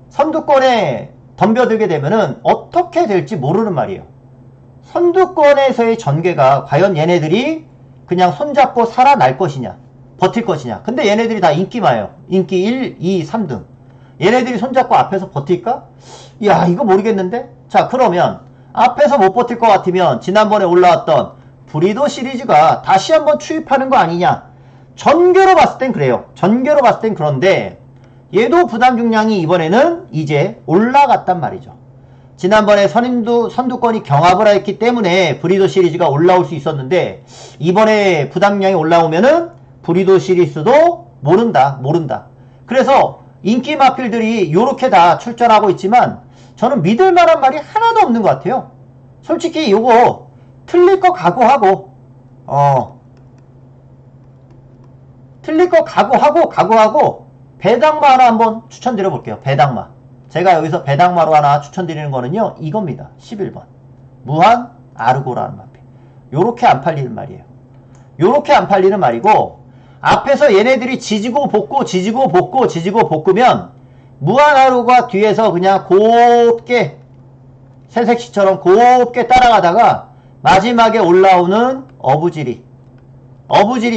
선두권에 덤벼들게 되면은 어떻게 될지 모르는 말이에요. 선두권에서의 전개가 과연 얘네들이 그냥 손잡고 살아날 것이냐, 버틸 것이냐. 근데 얘네들이 다 인기마예요. 인기 1, 2, 3등. 얘네들이 손잡고 앞에서 버틸까? 이야, 이거 모르겠는데? 자, 그러면 앞에서 못 버틸 것 같으면 지난번에 올라왔던 브리더 시리즈가 다시 한번 추입하는 거 아니냐. 전개로 봤을 땐 그래요. 전개로 봤을 땐 그런데 얘도 부담 중량이 이번에는 이제 올라갔단 말이죠. 지난번에 선두권이 경합을 했기 때문에 브리더 시리즈가 올라올 수 있었는데 이번에 부담량이 올라오면은 브리더 시리즈도 모른다. 그래서 인기 마필들이 요렇게 다 출전하고 있지만 저는 믿을 만한 말이 하나도 없는 것 같아요. 솔직히 요거 틀릴 거 각오하고 배당마 하나 한번 추천드려 볼게요. 배당마. 제가 여기서 배당마로 하나 추천드리는 거는요 이겁니다. 11번 무한 아르고라는 마필. 요렇게 안 팔리는 말이에요. 요렇게 안 팔리는 말이고 앞에서 얘네들이 지지고 볶으면 무한 아르고가 뒤에서 그냥 곱게 새색시처럼 곱게 따라가다가 마지막에 올라오는 어부지리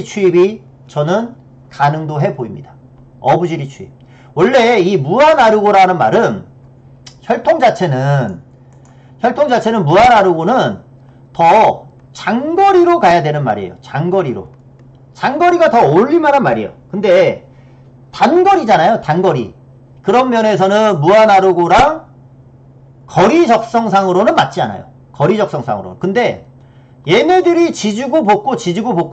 추입이 저는 가능도 해 보입니다. 어부지리 추입. 원래 이 무한아르고라는 말은 혈통 자체는 무한아르고는 더 장거리로 가야 되는 말이에요. 장거리가 더 어울릴만한 말이에요. 근데 단거리잖아요. 단거리. 그런 면에서는 무한아르고랑 거리 적성상으로는 맞지 않아요. 거리 적성상으로. 근데 얘네들이 지지고 볶고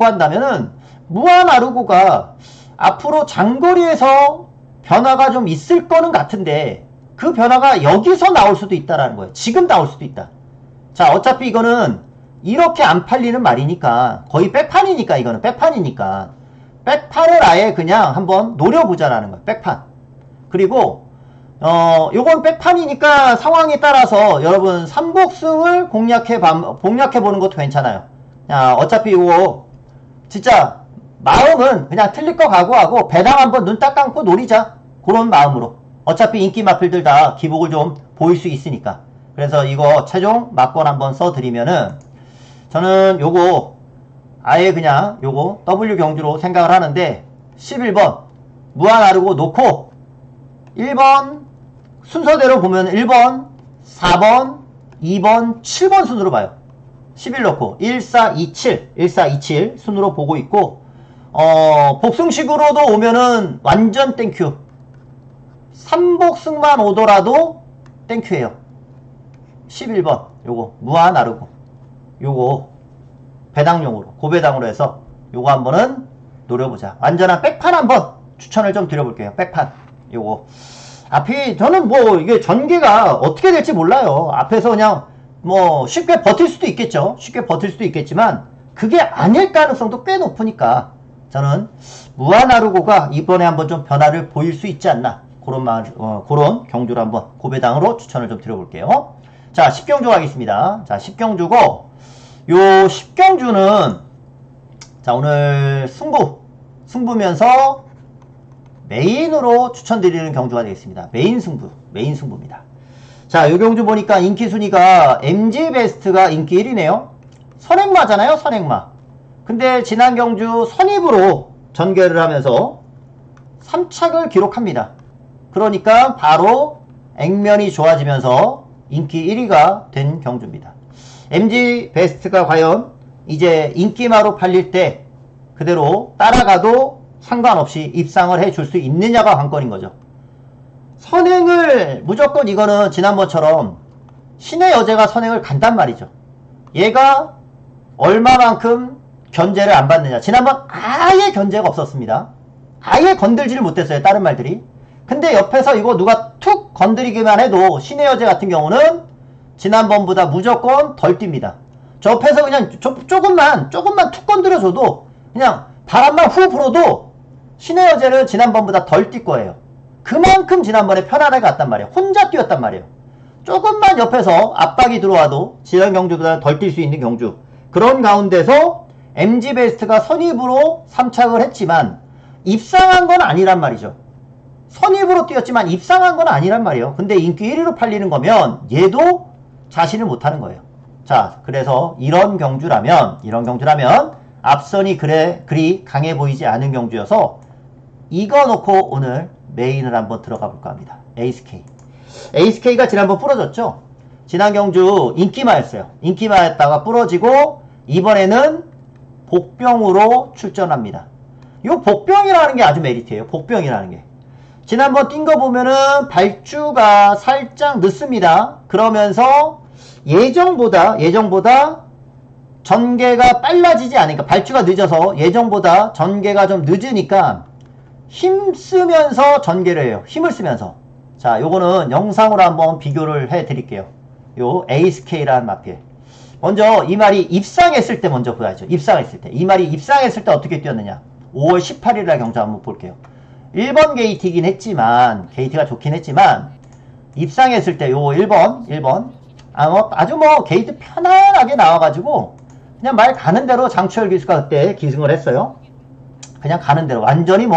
한다면은 무한아르고가 앞으로 장거리에서 변화가 좀 있을 거는 같은데 그 변화가 여기서 나올 수도 있다라는 거예요. 지금 나올 수도 있다. 자, 어차피 이거는 이렇게 안 팔리는 말이니까 거의 백판이니까 이거는 백판을 아예 그냥 한번 노려보자라는 거예요. 백판. 그리고 요건 백판이니까 상황에 따라서 여러분 3복승을 공략해보는 것도 괜찮아요. 야, 어차피 이거 진짜 마음은 그냥 틀릴 거 각오하고 배당 한번 눈 딱 감고 노리자. 그런 마음으로. 어차피 인기 마필들 다 기복을 좀 보일 수 있으니까. 그래서 이거 최종 막권 한번 써드리면은 저는 요거 아예 그냥 요거 W 경주로 생각을 하는데 11번 무한하르고 놓고 1번 순서대로 보면 1번, 4번, 2번, 7번 순으로 봐요. 11 넣고 1427 순으로 보고 있고 복승식으로도 오면은 완전 땡큐. 3복승만 오더라도 땡큐예요. 11번 요거 무한하르고 요거 배당용으로 고배당으로 해서 요거 한번은 노려보자. 완전한 백판 한번 추천을 좀 드려볼게요. 백판 요거 앞이 저는 뭐 이게 전개가 어떻게 될지 몰라요. 앞에서 그냥 뭐 쉽게 버틸 수도 있겠죠. 쉽게 버틸 수도 있겠지만 그게 아닐 가능성도 꽤 높으니까 저는 무한하르고가 이번에 한번 좀 변화를 보일 수 있지 않나 그런 경주를 한번 고배당으로 추천을 좀 드려볼게요. 자 10경주 가겠습니다. 자 10경주고 요 10경주는 자 오늘 승부면서 메인으로 추천드리는 경주가 되겠습니다. 메인 승부입니다. 자, 요 경주 보니까 인기 순위가 MG 베스트가 인기 1위네요. 선행마잖아요, 선행마. 근데 지난 경주 선입으로 전개를 하면서 3착을 기록합니다. 그러니까 바로 액면이 좋아지면서 인기 1위가 된 경주입니다. MG 베스트가 과연 이제 인기마로 팔릴 때 그대로 따라가도 상관없이 입상을 해줄 수 있느냐가 관건인 거죠. 선행을 무조건 이거는 지난번처럼 신의 여제가 선행을 간단 말이죠. 얘가 얼마만큼 견제를 안 받느냐. 지난번 아예 견제가 없었습니다. 아예 건들지를 못했어요. 다른 말들이. 근데 옆에서 이거 누가 툭 건드리기만 해도 신의 여제 같은 경우는 지난번보다 무조건 덜 뜁니다. 저 옆에서 그냥 조금만 툭 건드려줘도 그냥 바람만 후 불어도 신의 여제는 지난번보다 덜 뛸 거예요. 그만큼 지난번에 편안하게 갔단 말이에요. 혼자 뛰었단 말이에요. 조금만 옆에서 압박이 들어와도 지난 경주보다 덜 뛸 수 있는 경주. 그런 가운데서 MG 베스트가 선입으로 3착을 했지만 입상한 건 아니란 말이죠. 선입으로 뛰었지만 입상한 건 아니란 말이에요. 근데 인기 1위로 팔리는 거면 얘도 자신을 못하는 거예요. 자, 그래서 이런 경주라면 앞선이 그리 강해 보이지 않은 경주여서 이거 놓고 오늘 메인을 한번 들어가 볼까 합니다. 에이스K. 에이스K가 지난번 부러졌죠? 지난 경주 인기마였어요. 인기마였다가 부러지고 이번에는 복병으로 출전합니다. 이 복병이라는 게 아주 메리트예요. 복병이라는 게. 지난번 뛴 거 보면은 발주가 살짝 늦습니다. 그러면서 예정보다 전개가 빨라지지 않으니까 발주가 늦어서 예정보다 전개가 좀 늦으니까 힘쓰면서 전개를 해요. 힘을 쓰면서. 자, 요거는 영상으로 한번 비교를 해 드릴게요. 요 에이스K라는 마필. 먼저 이 말이 입상했을 때 먼저 보야죠. 입상했을 때. 이 말이 입상했을 때 어떻게 뛰었느냐. 5월 18일날 경주 한번 볼게요. 1번 게이트이긴 했지만 게이트가 좋긴 했지만 입상했을 때 요 1번 아주 뭐 게이트 편안하게 나와가지고 그냥 말 가는 대로 장추열 기수가 그때 기승을 했어요. 그냥 가는 대로 완전히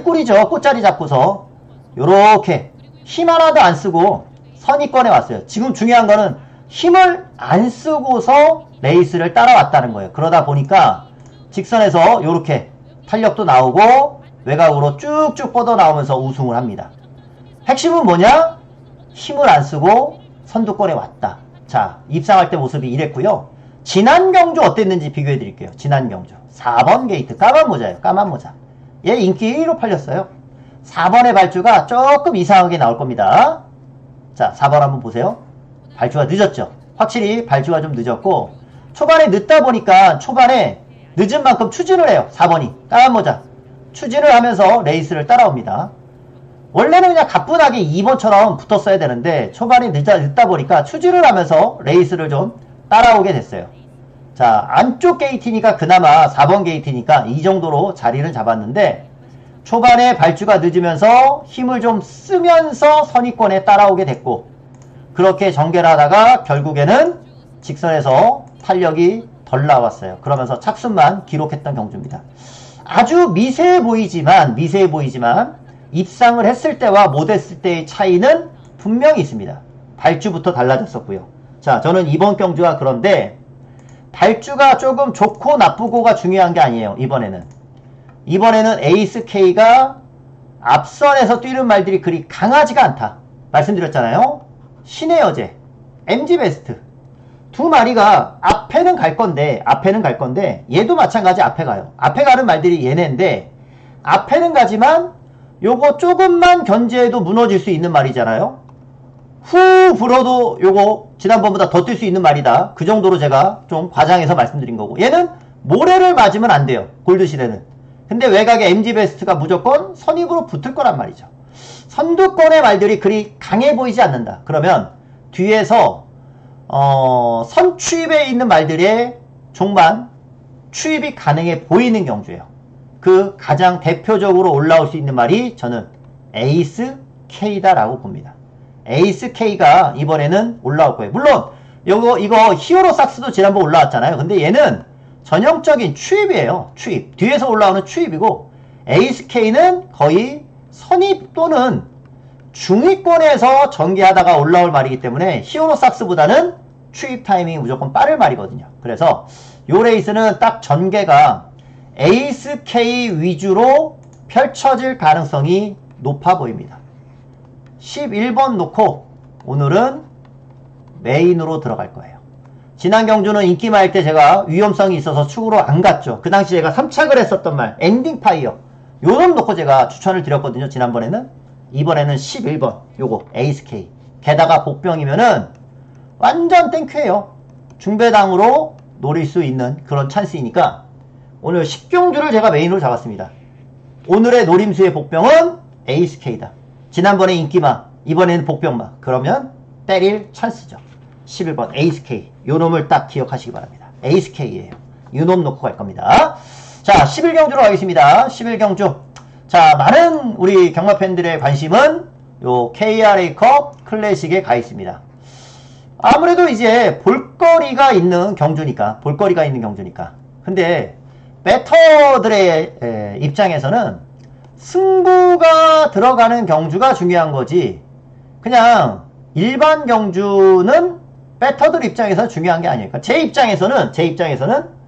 꿀이죠. 꽃자리 잡고서 요렇게 힘 하나도 안 쓰고 선입권에 왔어요. 지금 중요한 거는 힘을 안 쓰고서 레이스를 따라왔다는 거예요. 그러다 보니까 직선에서 요렇게 탄력도 나오고 외곽으로 쭉쭉 뻗어 나오면서 우승을 합니다. 핵심은 뭐냐? 힘을 안 쓰고 선두권에 왔다. 자, 입상할 때 모습이 이랬고요. 지난 경주 어땠는지 비교해 드릴게요. 지난 경주 4번 게이트 까만 모자예요. 까만 모자. 얘 인기 1위로 팔렸어요. 4번의 발주가 조금 이상하게 나올 겁니다. 자, 4번 한번 보세요. 발주가 늦었죠. 확실히 발주가 좀 늦었고 초반에 늦다 보니까 초반에 늦은 만큼 추진을 해요. 4번이 까만 모자 추진을 하면서 레이스를 따라옵니다. 원래는 그냥 가뿐하게 2번처럼 붙었어야 되는데 초반에 늦다 보니까 추진을 하면서 레이스를 좀 따라오게 됐어요. 자, 안쪽 게이트니까 그나마 4번 게이트니까 이 정도로 자리를 잡았는데 초반에 발주가 늦으면서 힘을 좀 쓰면서 선위권에 따라오게 됐고, 그렇게 전개를 하다가 결국에는 직선에서 탄력이 덜 나왔어요. 그러면서 착순만 기록했던 경주입니다. 아주 미세해 보이지만 입상을 했을 때와 못했을 때의 차이는 분명히 있습니다. 발주부터 달라졌었고요. 자, 저는 이번 경주가 그런데 발주가 조금 좋고 나쁘고가 중요한 게 아니에요. 이번에는 에이스 K가 앞선에서 뛰는 말들이 그리 강하지가 않다. 말씀드렸잖아요. 신의 여제, MG 베스트 두 마리가 앞에는 갈 건데 얘도 마찬가지 앞에 가요. 앞에 가는 말들이 얘네인데 앞에는 가지만 요거 조금만 견제해도 무너질 수 있는 말이잖아요. 후 불어도 요거 지난번보다 더 뛸 수 있는 말이다. 그 정도로 제가 좀 과장해서 말씀드린 거고, 얘는 모래를 맞으면 안 돼요. 골드시대는. 근데 외곽에 MG 베스트가 무조건 선입으로 붙을 거란 말이죠. 선두권의 말들이 그리 강해 보이지 않는다. 그러면 뒤에서 선추입에 있는 말들의 종만 추입이 가능해 보이는 경주예요. 그 가장 대표적으로 올라올 수 있는 말이 저는 에이스 K다라고 봅니다. 에이스 K가 이번에는 올라올 거예요. 물론 이거 히어로 삭스도 지난번 올라왔잖아요. 근데 얘는 전형적인 추입이에요. 추입. 뒤에서 올라오는 추입이고, 에이스 K는 거의 선입 또는 중위권에서 전개하다가 올라올 말이기 때문에 히어로 삭스보다는 추입 타이밍이 무조건 빠를 말이거든요. 그래서 요 레이스는 딱 전개가 에이스 K 위주로 펼쳐질 가능성이 높아 보입니다. 11번 놓고 오늘은 메인으로 들어갈 거예요. 지난 경주는 인기마일 때 제가 위험성이 있어서 축으로 안 갔죠. 그 당시 제가 3착을 했었던 말 엔딩 파이어 요놈 놓고 제가 추천을 드렸거든요. 지난번에는. 이번에는 11번 요거 에이스 K, 게다가 복병이면은 완전 땡큐예요. 중배당으로 노릴 수 있는 그런 찬스이니까 오늘 10경주를 제가 메인으로 잡았습니다. 오늘의 노림수의 복병은 에이스 K다. 지난번에 인기마, 이번에는 복병마. 그러면 때릴 찬스죠. 11번 에이스 K. 요 놈을 딱 기억하시기 바랍니다. 에이스 K예요. 요 놈 놓고 갈 겁니다. 자, 11경주로 가겠습니다. 11경주. 자, 많은 우리 경마 팬들의 관심은 요 KRA컵 클래식에 가 있습니다. 아무래도 이제 볼거리가 있는 경주니까. 근데 배터들의 입장에서는 승부가 들어가는 경주가 중요한 거지, 그냥 일반 경주는 배터들 입장에서 중요한 게 아닐까. 제 입장에서는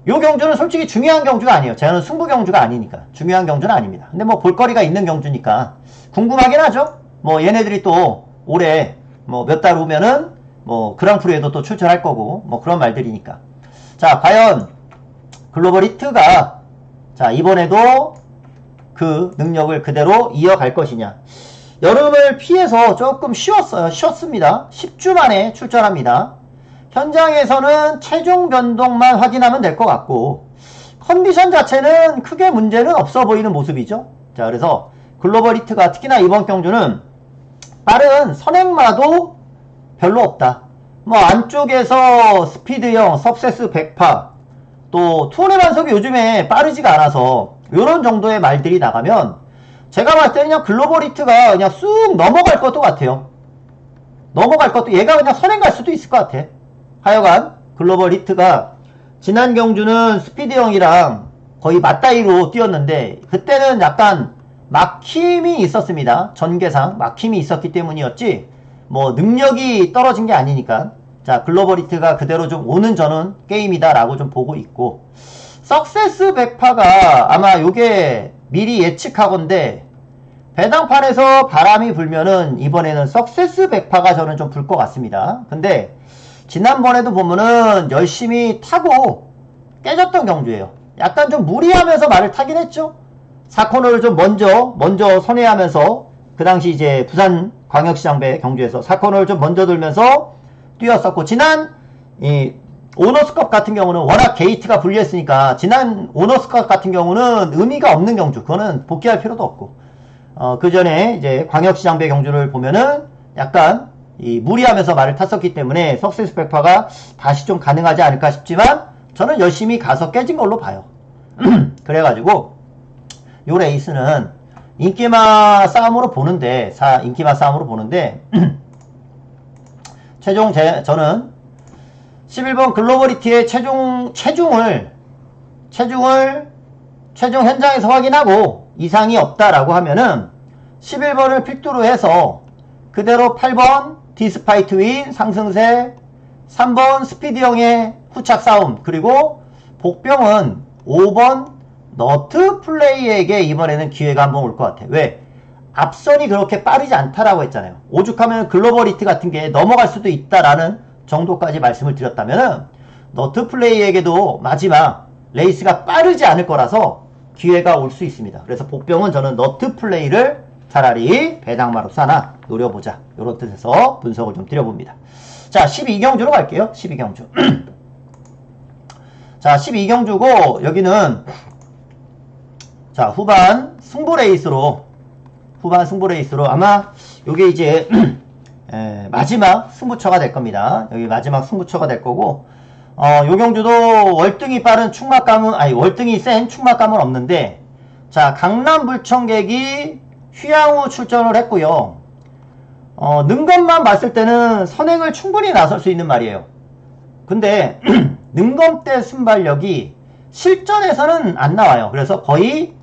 요 경주는 솔직히 중요한 경주가 아니에요. 저는 승부 경주가 아니니까 중요한 경주는 아닙니다. 근데 뭐 볼거리가 있는 경주니까 궁금하긴 하죠. 뭐 얘네들이 또 올해 뭐 몇 달 후면은 뭐 그랑프리에도 또 출전할 거고 뭐 그런 말들이니까. 자, 과연 글로벌 히트가 자 이번에도 그 능력을 그대로 이어갈 것이냐. 여름을 피해서 조금 쉬었습니다. 10주 만에 출전합니다. 현장에서는 체중 변동만 확인하면 될 것 같고 컨디션 자체는 크게 문제는 없어 보이는 모습이죠. 자, 그래서 글로벌 히트가 특히나 이번 경주는 빠른 선행마도 별로 없다. 뭐 안쪽에서 스피드형 석세스 100파 또 투혼의 반속이 요즘에 빠르지가 않아서 요런 정도의 말들이 나가면 제가 봤을 때는 그냥 글로벌 히트가 그냥 쑥 넘어갈 것도 같아요. 얘가 그냥 선행 갈 수도 있을 것 같아. 하여간 글로벌 히트가 지난 경주는 스피드형이랑 거의 맞다이로 뛰었는데 그때는 약간 막힘이 있었습니다. 전개상 막힘이 있었기 때문이었지 뭐 능력이 떨어진 게 아니니까. 자, 글로벌 히트가 그대로 좀 오는 저는 게임이다 라고 좀 보고 있고, 석세스 100파가 아마 요게 미리 예측하건데 배당판에서 바람이 불면은 이번에는 석세스 100파가 저는 좀 불 것 같습니다. 근데 지난번에도 보면은 열심히 타고 깨졌던 경주예요. 약간 좀 무리하면서 말을 타긴 했죠. 4코너를 좀 먼저 선회하면서 그 당시 이제 부산 광역시장배 경주에서 4코너를 좀 먼저 돌면서 뛰었었고, 지난 이 오너스컵 같은 경우는 워낙 게이트가 불리했으니까 지난 오너스컵 같은 경우는 의미가 없는 경주, 그거는 복귀할 필요도 없고, 그 전에 이제 광역시장배 경주를 보면은 약간 이 무리하면서 말을 탔었기 때문에 석세스 100파가 다시 좀 가능하지 않을까 싶지만 저는 열심히 가서 깨진 걸로 봐요. 그래가지고 요 레이스는 인기마 싸움으로 보는데, 인기마 싸움으로 보는데, 저는 11번 글로벌리티의 최종 현장에서 확인하고 이상이 없다라고 하면은 11번을 필두로 해서 그대로 8번 디스파이트 윈 상승세, 3번 스피드형의 후착 싸움, 그리고 복병은 5번 너트 플레이에게 이번에는 기회가 한번 올 것 같아. 왜? 앞선이 그렇게 빠르지 않다라고 했잖아요. 오죽하면 글로벌리티 같은 게 넘어갈 수도 있다라는 정도까지 말씀을 드렸다면은 너트 플레이에게도 마지막 레이스가 빠르지 않을 거라서 기회가 올 수 있습니다. 그래서 복병은 저는 너트 플레이를 차라리 배당마로 싸나 노려보자, 이런 뜻에서 분석을 좀 드려봅니다. 자, 12경주로 갈게요. 12경주. 자, 12경주고 여기는 자, 후반 승부 레이스로 아마 요게 이제 마지막 승부처가 될 겁니다. 여기 마지막 승부처가 될 거고, 요 경주도 월등히 센 충막감은 없는데, 자, 강남 불청객이 휴양후 출전을 했고요. 는 것만 봤을 때는 선행을 충분히 나설 수 있는 말이에요. 근데 능검 때 순발력이 실전에서는 안 나와요. 그래서 거의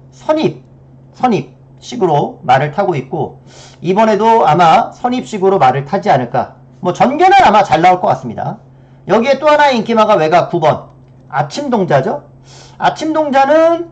선입식으로 말을 타고 있고, 이번에도 아마 선입식으로 말을 타지 않을까. 뭐 전개는 아마 잘 나올 것 같습니다. 여기에 또 하나의 인기마가 외곽 9번 아침동자죠. 아침동자는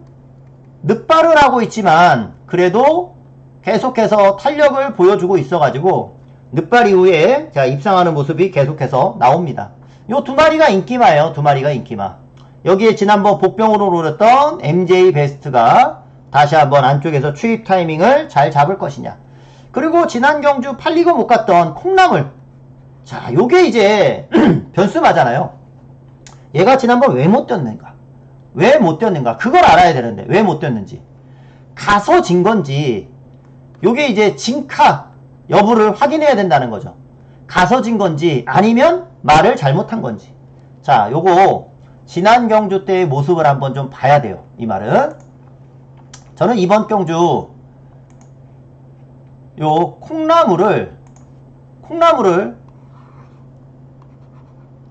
늦발을 하고 있지만 그래도 계속해서 탄력을 보여주고 있어가지고 늦발 이후에 자, 입상하는 모습이 계속해서 나옵니다. 요 두 마리가 인기마예요. 두 마리가 인기마. 여기에 지난번 복병으로 노렸던 MJ 베스트가 다시 한번 안쪽에서 추입 타이밍을 잘 잡을 것이냐. 그리고 지난 경주 팔리고 못 갔던 콩나물. 자, 요게 이제 변수마잖아요. 얘가 지난번 왜 못 뛰었는가? 왜 못 뛰었는가? 그걸 알아야 되는데 왜 못 뛰었는지. 가서 진 건지, 요게 이제 진카 여부를 확인해야 된다는 거죠. 가서 진 건지 아니면 말을 잘못한 건지. 자, 요거 지난 경주 때의 모습을 한번 좀 봐야 돼요. 이 말은 저는 이번 경주 요 콩나물을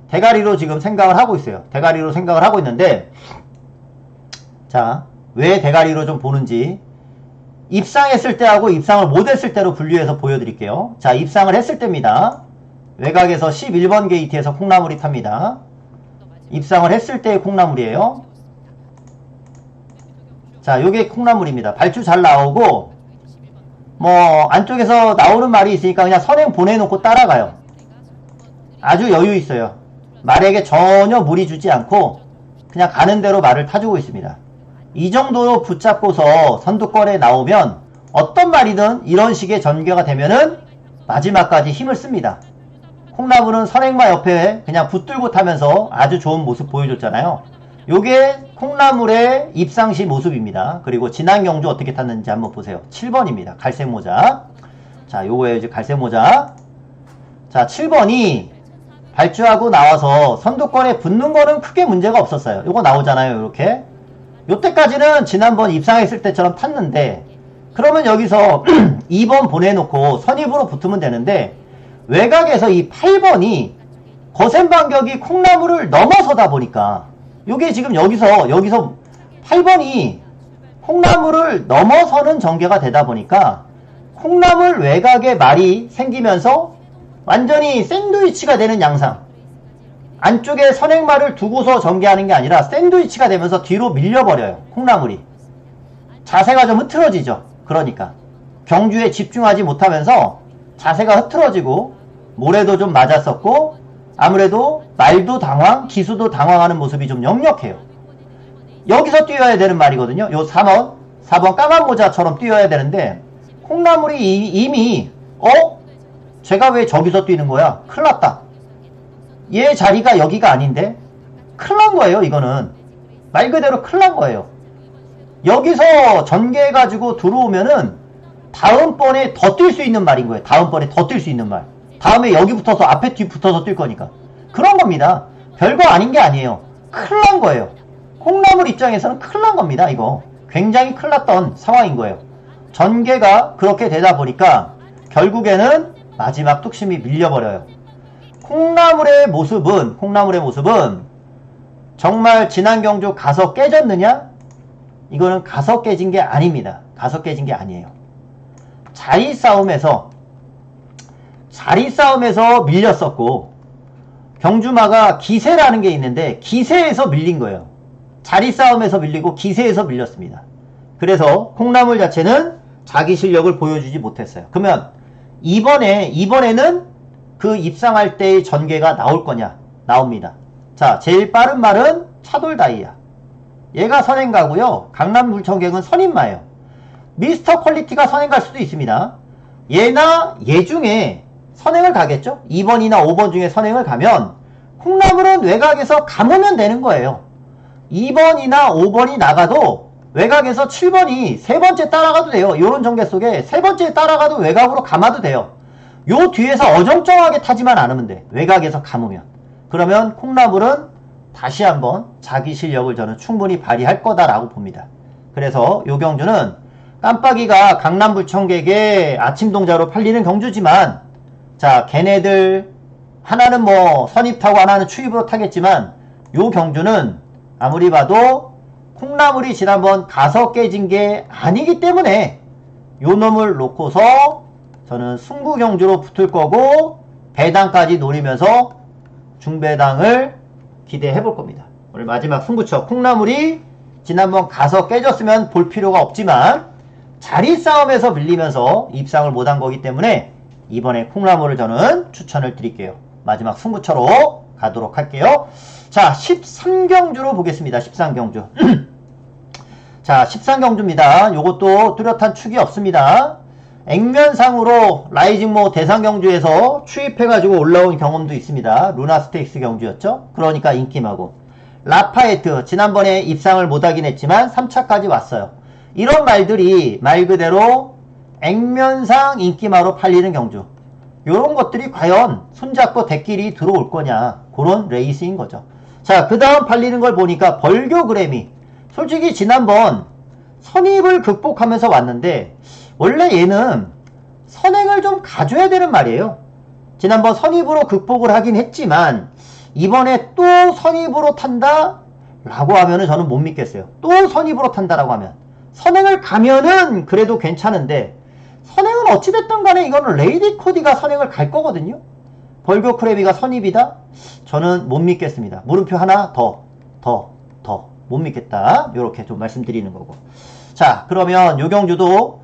대가리로 지금 생각을 하고 있어요. 대가리로 생각을 하고 있는데, 자, 왜 대가리로 좀 보는지 입상했을 때하고 입상을 못했을 때로 분류해서 보여드릴게요. 자, 입상을 했을 때입니다. 외곽에서 11번 게이트에서 콩나물이 탑니다. 입상을 했을 때의 콩나물이에요. 자, 요게 콩나물입니다. 발주 잘 나오고, 뭐 안쪽에서 나오는 말이 있으니까 그냥 선행 보내놓고 따라가요. 아주 여유 있어요. 말에게 전혀 무리 주지 않고 그냥 가는 대로 말을 타주고 있습니다. 이 정도로 붙잡고서 선두권에 나오면 어떤 말이든 이런 식의 전개가 되면은 마지막까지 힘을 씁니다. 콩나물은 선행마 옆에 그냥 붙들고 타면서 아주 좋은 모습 보여줬잖아요. 요게 콩나물의 입상시 모습입니다. 그리고 지난 경주 어떻게 탔는지 한번 보세요. 7번입니다. 갈색 모자. 자, 요거에 이제 갈색 모자. 자, 7번이 발주하고 나와서 선두권에 붙는 거는 크게 문제가 없었어요. 요거 나오잖아요. 이렇게. 요때까지는 지난번 입상했을 때처럼 탔는데, 그러면 여기서 2번 보내놓고 선입으로 붙으면 되는데, 외곽에서 이 8번이 거센 반격이 콩나물을 넘어서다 보니까, 요게 지금 여기서 8번이 콩나물을 넘어서는 전개가 되다 보니까 콩나물 외곽에 말이 생기면서 완전히 샌드위치가 되는 양상. 안쪽에 선행말을 두고서 전개하는 게 아니라 샌드위치가 되면서 뒤로 밀려버려요. 콩나물이. 자세가 좀 흐트러지죠. 그러니까 경주에 집중하지 못하면서 자세가 흐트러지고 모래도 좀 맞았었고, 아무래도 말도 당황, 기수도 당황하는 모습이 좀 역력해요. 여기서 뛰어야 되는 말이거든요. 요 4번 까만 모자처럼 뛰어야 되는데, 콩나물이 이미 제가 왜 저기서 뛰는 거야? 큰일 났다. 얘 자리가 여기가 아닌데? 큰일 난 거예요. 이거는 말 그대로 큰일 난 거예요. 여기서 전개해가지고 들어오면은 다음번에 더 뛸 수 있는 말인 거예요. 다음번에 더 뛸 수 있는 말. 다음에 여기 붙어서 앞에 뒤 붙어서 뛸 거니까. 그런 겁니다. 별거 아닌 게 아니에요. 큰일 난 거예요. 콩나물 입장에서는 큰일 난 겁니다. 이거. 굉장히 큰일 났던 상황인 거예요. 전개가 그렇게 되다 보니까 결국에는 마지막 뚝심이 밀려버려요. 콩나물의 모습은 정말 지난 경주 가서 깨졌느냐? 이거는 가서 깨진 게 아닙니다. 가서 깨진 게 아니에요. 자리 싸움에서 밀렸었고, 경주마가 기세라는 게 있는데 기세에서 밀린 거예요. 자리 싸움에서 밀리고 기세에서 밀렸습니다. 그래서 콩나물 자체는 자기 실력을 보여주지 못했어요. 그러면 이번에는 그 입상할 때의 전개가 나올 거냐? 나옵니다. 자, 제일 빠른 말은 차돌다이아. 얘가 선행 가고요. 강남불청객은 선임마예요. 미스터 퀄리티가 선행 갈 수도 있습니다. 얘나 얘 중에 선행을 가겠죠? 2번이나 5번 중에 선행을 가면 콩나물은 외곽에서 감으면 되는 거예요. 2번이나 5번이 나가도 외곽에서 7번이 세 번째 따라가도 돼요. 요런 전개 속에 세 번째 따라가도 외곽으로 감아도 돼요. 요 뒤에서 어정쩡하게 타지만 않으면 돼. 외곽에서 감으면. 그러면 콩나물은 다시 한번 자기 실력을 저는 충분히 발휘할 거다라고 봅니다. 그래서 요 경주는 깜빡이가 강남불청객의 아침 동자로 팔리는 경주지만, 자, 걔네들 하나는 뭐 선입 타고 하나는 추입으로 타겠지만 요 경주는 아무리 봐도 콩나물이 지난번 가서 깨진 게 아니기 때문에 요 놈을 놓고서 저는 승부 경주로 붙을 거고 배당까지 노리면서 중배당을 기대해 볼 겁니다. 오늘 마지막 승부처 콩나물이 지난번 가서 깨졌으면 볼 필요가 없지만 자리 싸움에서 밀리면서 입상을 못한 거기 때문에 이번에 콩나물을 저는 추천을 드릴게요. 마지막 승부처로 가도록 할게요. 자, 13경주로 보겠습니다. 13경주. 자, 13경주입니다. 요것도 뚜렷한 축이 없습니다. 액면상으로 라이징모 대상경주에서 추입해가지고 올라온 경험도 있습니다. 루나 스테이크스 경주였죠. 그러니까 인기마고. 라파에트, 지난번에 입상을 못하긴 했지만 3차까지 왔어요. 이런 말들이 말 그대로 액면상 인기마로 팔리는 경주. 요런 것들이 과연 손잡고 대끼리 들어올 거냐, 그런 레이스인 거죠. 자, 그 다음 팔리는 걸 보니까 벌교그램이 솔직히 지난번 선입을 극복하면서 왔는데 원래 얘는 선행을 좀 가져야 되는 말이에요. 지난번 선입으로 극복을 하긴 했지만 이번에 또 선입으로 탄다? 라고 하면은 저는 못 믿겠어요. 또 선입으로 탄다라고 하면. 선행을 가면은 그래도 괜찮은데 선행은 어찌됐든 간에 이거는 레이디 코디가 선행을 갈 거거든요. 벌교 크래비가 선입이다? 저는 못 믿겠습니다. 물음표 하나 더 못 믿겠다. 요렇게 좀 말씀드리는 거고. 자, 그러면 요경주도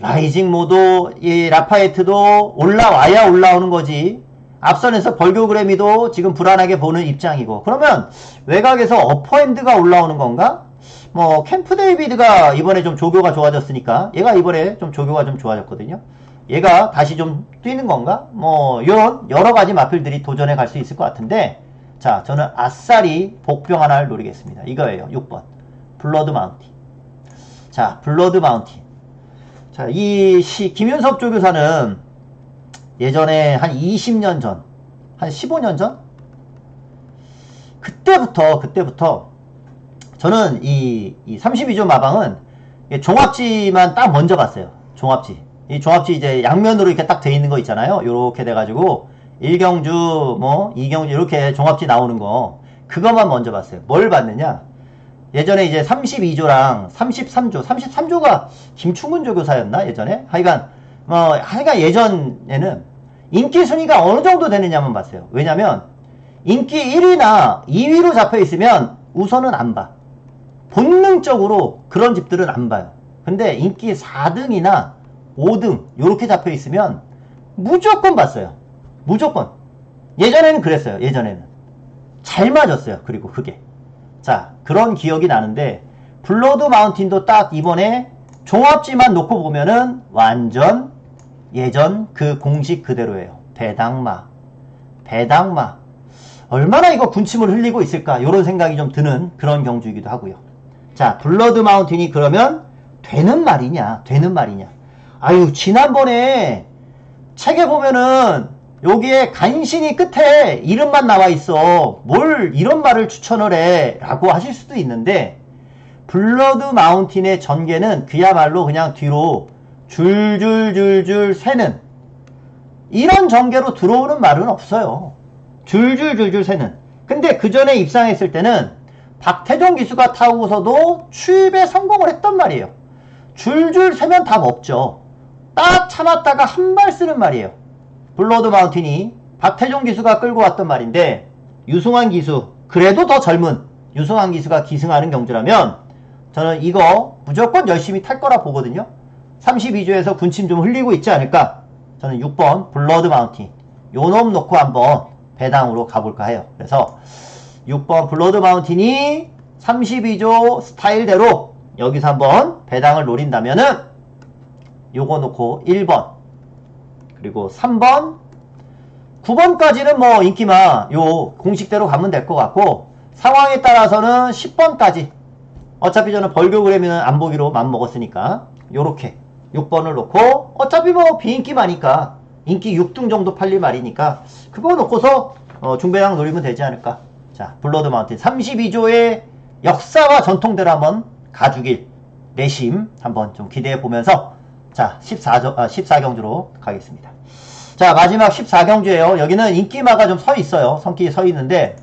라이징 모도 이 라파에트도 올라와야 올라오는 거지. 앞선에서 벌교그래미도 지금 불안하게 보는 입장이고. 그러면 외곽에서 어퍼핸드가 올라오는 건가? 뭐 캠프 데이비드가 이번에 좀 조교가 좋아졌으니까 얘가 이번에 좀 조교가 좀 좋아졌거든요. 얘가 다시 좀 뛰는 건가? 뭐 이런 여러가지 마필들이 도전해 갈 수 있을 것 같은데, 자, 저는 아싸리 복병 하나를 노리겠습니다. 이거예요. 6번 블러드 마운틴. 자, 블러드 마운틴. 자, 김윤섭 조교사는 예전에 한 20년 전, 한 15년 전? 그때부터 저는 이 32조 마방은 종합지만 딱 먼저 봤어요. 종합지. 이 종합지 이제 양면으로 이렇게 딱 돼 있는 거 있잖아요. 요렇게 돼가지고 1경주, 뭐 2경주 이렇게 종합지 나오는 거, 그것만 먼저 봤어요. 뭘 봤느냐? 예전에 이제 32조랑 33조가 김충근 조교사였나? 예전에? 하여간 예전에는 인기 순위가 어느 정도 되느냐만 봤어요. 왜냐면 인기 1위나 2위로 잡혀 있으면 우선은 안 봐. 본능적으로 그런 집들은 안 봐요. 근데 인기 4등이나 5등 요렇게 잡혀 있으면 무조건 봤어요. 무조건. 예전에는 그랬어요. 예전에는 잘 맞았어요. 그리고 그게, 자, 그런 기억이 나는데 블러드 마운틴도 딱 이번에 종합지만 놓고 보면은 완전 예전 그 공식 그대로예요. 배당마. 얼마나 이거 군침을 흘리고 있을까, 요런 생각이 좀 드는 그런 경주이기도 하고요. 자, 블러드 마운틴이 그러면 되는 말이냐? 아유, 지난번에 책에 보면은 여기에 간신히 끝에 이름만 나와 있어. 뭘 이런 말을 추천을 해? 라고 하실 수도 있는데, 블러드 마운틴의 전개는 그야말로 그냥 뒤로 줄줄줄줄 새는 이런 전개로 들어오는 말은 없어요. 줄줄줄줄 새는. 근데 그 전에 입상했을 때는 박태종 기수가 타고서도 추입에 성공을 했단 말이에요. 줄줄 새면 답 없죠. 딱 참았다가 한 발 쓰는 말이에요. 블러드 마운틴이 박태종 기수가 끌고 왔던 말인데 유승환 기수, 그래도 더 젊은 유승환 기수가 기승하는 경주라면 저는 이거 무조건 열심히 탈 거라 보거든요. 32조에서 군침 좀 흘리고 있지 않을까. 저는 6번 블러드 마운틴 요 놈 놓고 한번 배당으로 가볼까 해요. 그래서 6번 블러드 마운틴이 32조 스타일대로 여기서 한번 배당을 노린다면은 요거 놓고 1번 그리고 3번 9번까지는 뭐 인기만 요 공식대로 가면 될 것 같고 상황에 따라서는 10번까지 어차피 저는 벌교그램이는 안 보기로 맘먹었으니까 요렇게 6번을 놓고 어차피 뭐 비인기마니까 인기 6등 정도 팔릴 말이니까 그거 놓고서 중배당 노리면 되지 않을까. 자, 블러드 마운틴 32조의 역사와 전통대로 한번 가주길 내심 한번 좀 기대해 보면서 자 14경주로 가겠습니다. 자, 마지막 14경주에요. 여기는 인기마가 좀 서 있어요. 성끼리 서 있는데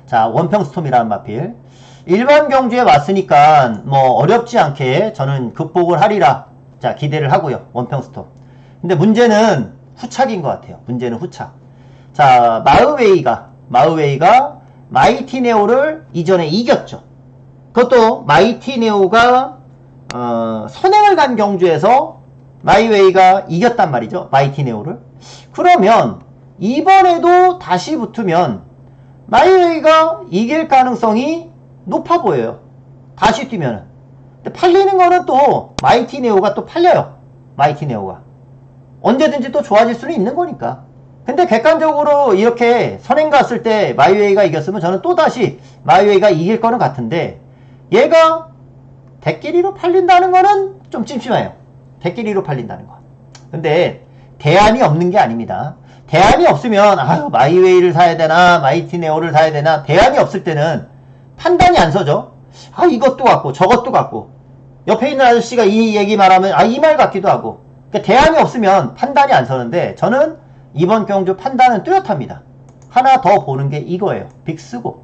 자, 원평스톰이라는 마필 일반 경주에 왔으니까 뭐 어렵지 않게 저는 극복을 하리라 자 기대를 하고요. 원평스톰. 근데 문제는 후착인 것 같아요. 문제는 후착. 자, 마흐웨이가 마이티네오를 이전에 이겼죠. 그것도 마이티네오가 선행을 간 경주에서 마이웨이가 이겼단 말이죠. 마이티네오를. 그러면 이번에도 다시 붙으면 마이웨이가 이길 가능성이 높아 보여요. 다시 뛰면은. 근데 팔리는 거는 또 마이티네오가 또 팔려요. 마이티네오가. 언제든지 또 좋아질 수는 있는 거니까. 근데 객관적으로 이렇게 선행 갔을 때 마이웨이가 이겼으면 저는 또다시 마이웨이가 이길 거는 같은데 얘가 대끼리로 팔린다는 거는 좀 찜찜해요. 대끼리로 팔린다는 거. 근데 대안이 없는 게 아닙니다. 대안이 없으면 아유 마이웨이를 사야 되나 마이티네오를 사야 되나 대안이 없을 때는 판단이 안 서죠. 아 이것도 같고 저것도 같고 옆에 있는 아저씨가 이 얘기 말하면 아 이 말 같기도 하고 그러니까 대안이 없으면 판단이 안 서는데 저는 이번 경주 판단은 뚜렷합니다. 하나 더 보는 게 이거예요. 빅스고.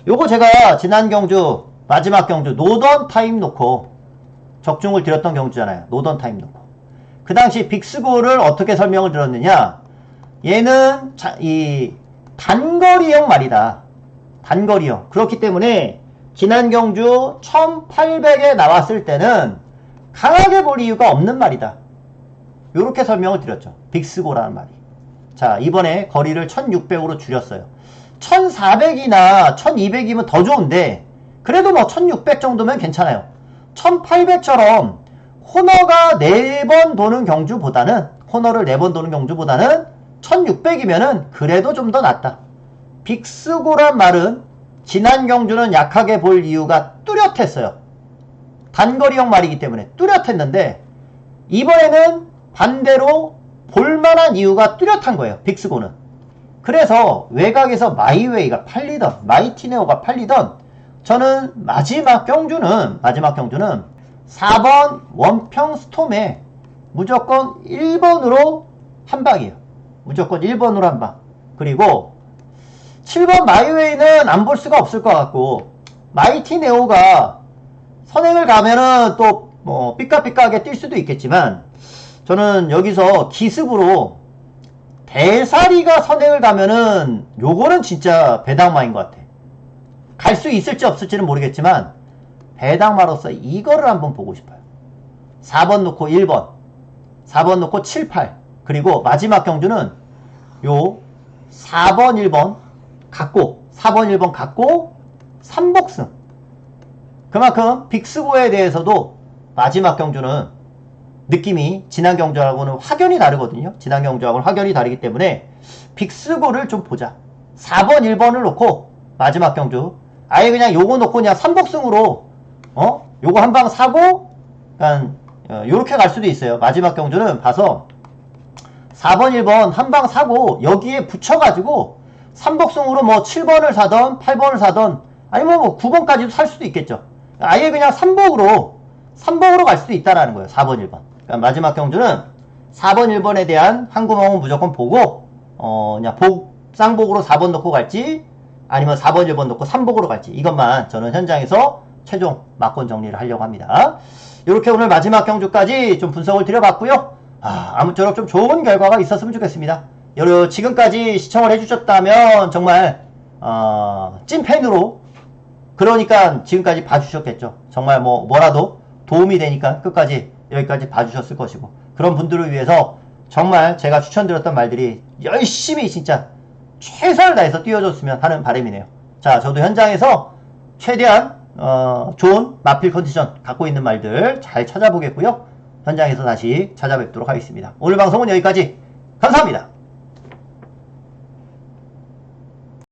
요거 제가 지난 경주 마지막 경주 노던 타임 놓고 적중을 드렸던 경주잖아요. 노던 타임 놓고 그 당시 빅스고를 어떻게 설명을 드렸느냐. 얘는 이 단거리형 말이다. 단거리형. 그렇기 때문에 지난 경주 1800에 나왔을 때는 강하게 볼 이유가 없는 말이다. 요렇게 설명을 드렸죠. 빅스고라는 말이. 자, 이번에 거리를 1600으로 줄였어요. 1400이나 1200이면 더 좋은데 그래도 뭐 1600 정도면 괜찮아요. 1800처럼 코너가 4번 도는 경주보다는 코너를 4번 도는 경주보다는 1600이면은 그래도 좀 더 낫다. 빅스고란 말은 지난 경주는 약하게 볼 이유가 뚜렷했어요. 단거리형 말이기 때문에 뚜렷했는데 이번에는 반대로 볼만한 이유가 뚜렷한 거예요. 빅스고는. 그래서 외곽에서 마이웨이가 팔리던 마이티네오가 팔리던 저는 마지막 경주는 4번 원평 스톰에 무조건 1번으로 한 방이에요. 무조건 1번으로 한 방. 그리고 7번 마이웨이는 안 볼 수가 없을 것 같고 마이티네오가 선행을 가면은 또 뭐 삐까삐까하게 뛸 수도 있겠지만 저는 여기서 기습으로 대사리가 선행을 가면은 요거는 진짜 배당마인 것 같아. 갈 수 있을지 없을지는 모르겠지만 배당마로서 이거를 한번 보고 싶어요. 4번 놓고 1번 4번 놓고 7, 8 그리고 마지막 경주는 요 4번 1번 갖고 4번 1번 갖고 3복승. 그만큼 빅스고에 대해서도 마지막 경주는 느낌이 지난 경주하고는 확연히 다르거든요. 지난 경주하고는 확연히 다르기 때문에 빅스고를 좀 보자. 4번 1번을 놓고 마지막 경주 아예 그냥 요거 놓고 그냥 3복승으로 요거 한 방 사고 그냥 요렇게 갈 수도 있어요. 마지막 경주는 봐서 4번 1번 한 방 사고 여기에 붙여가지고 3복승으로 뭐 7번을 사던 8번을 사던 아니면 뭐 9번까지도 살 수도 있겠죠. 아예 그냥 3복으로 갈 수도 있다라는 거예요. 4번, 1번. 그러니까 마지막 경주는 4번, 1번에 대한 한 구멍은 무조건 보고, 그냥 쌍복으로 4번 넣고 갈지, 아니면 4번, 1번 넣고 3복으로 갈지, 이것만 저는 현장에서 최종 막권 정리를 하려고 합니다. 이렇게 오늘 마지막 경주까지 좀 분석을 드려봤고요. 아무쪼록 좀 좋은 결과가 있었으면 좋겠습니다. 지금까지 시청을 해주셨다면 정말 찐팬으로, 그러니까 지금까지 봐주셨겠죠. 정말 뭐라도 도움이 되니까 끝까지 여기까지 봐주셨을 것이고, 그런 분들을 위해서 정말 제가 추천드렸던 말들이 열심히 진짜 최선을 다해서 띄워줬으면 하는 바람이네요. 자, 저도 현장에서 최대한 좋은 마필 컨디션 갖고 있는 말들 잘 찾아보겠고요. 현장에서 다시 찾아뵙도록 하겠습니다. 오늘 방송은 여기까지. 감사합니다.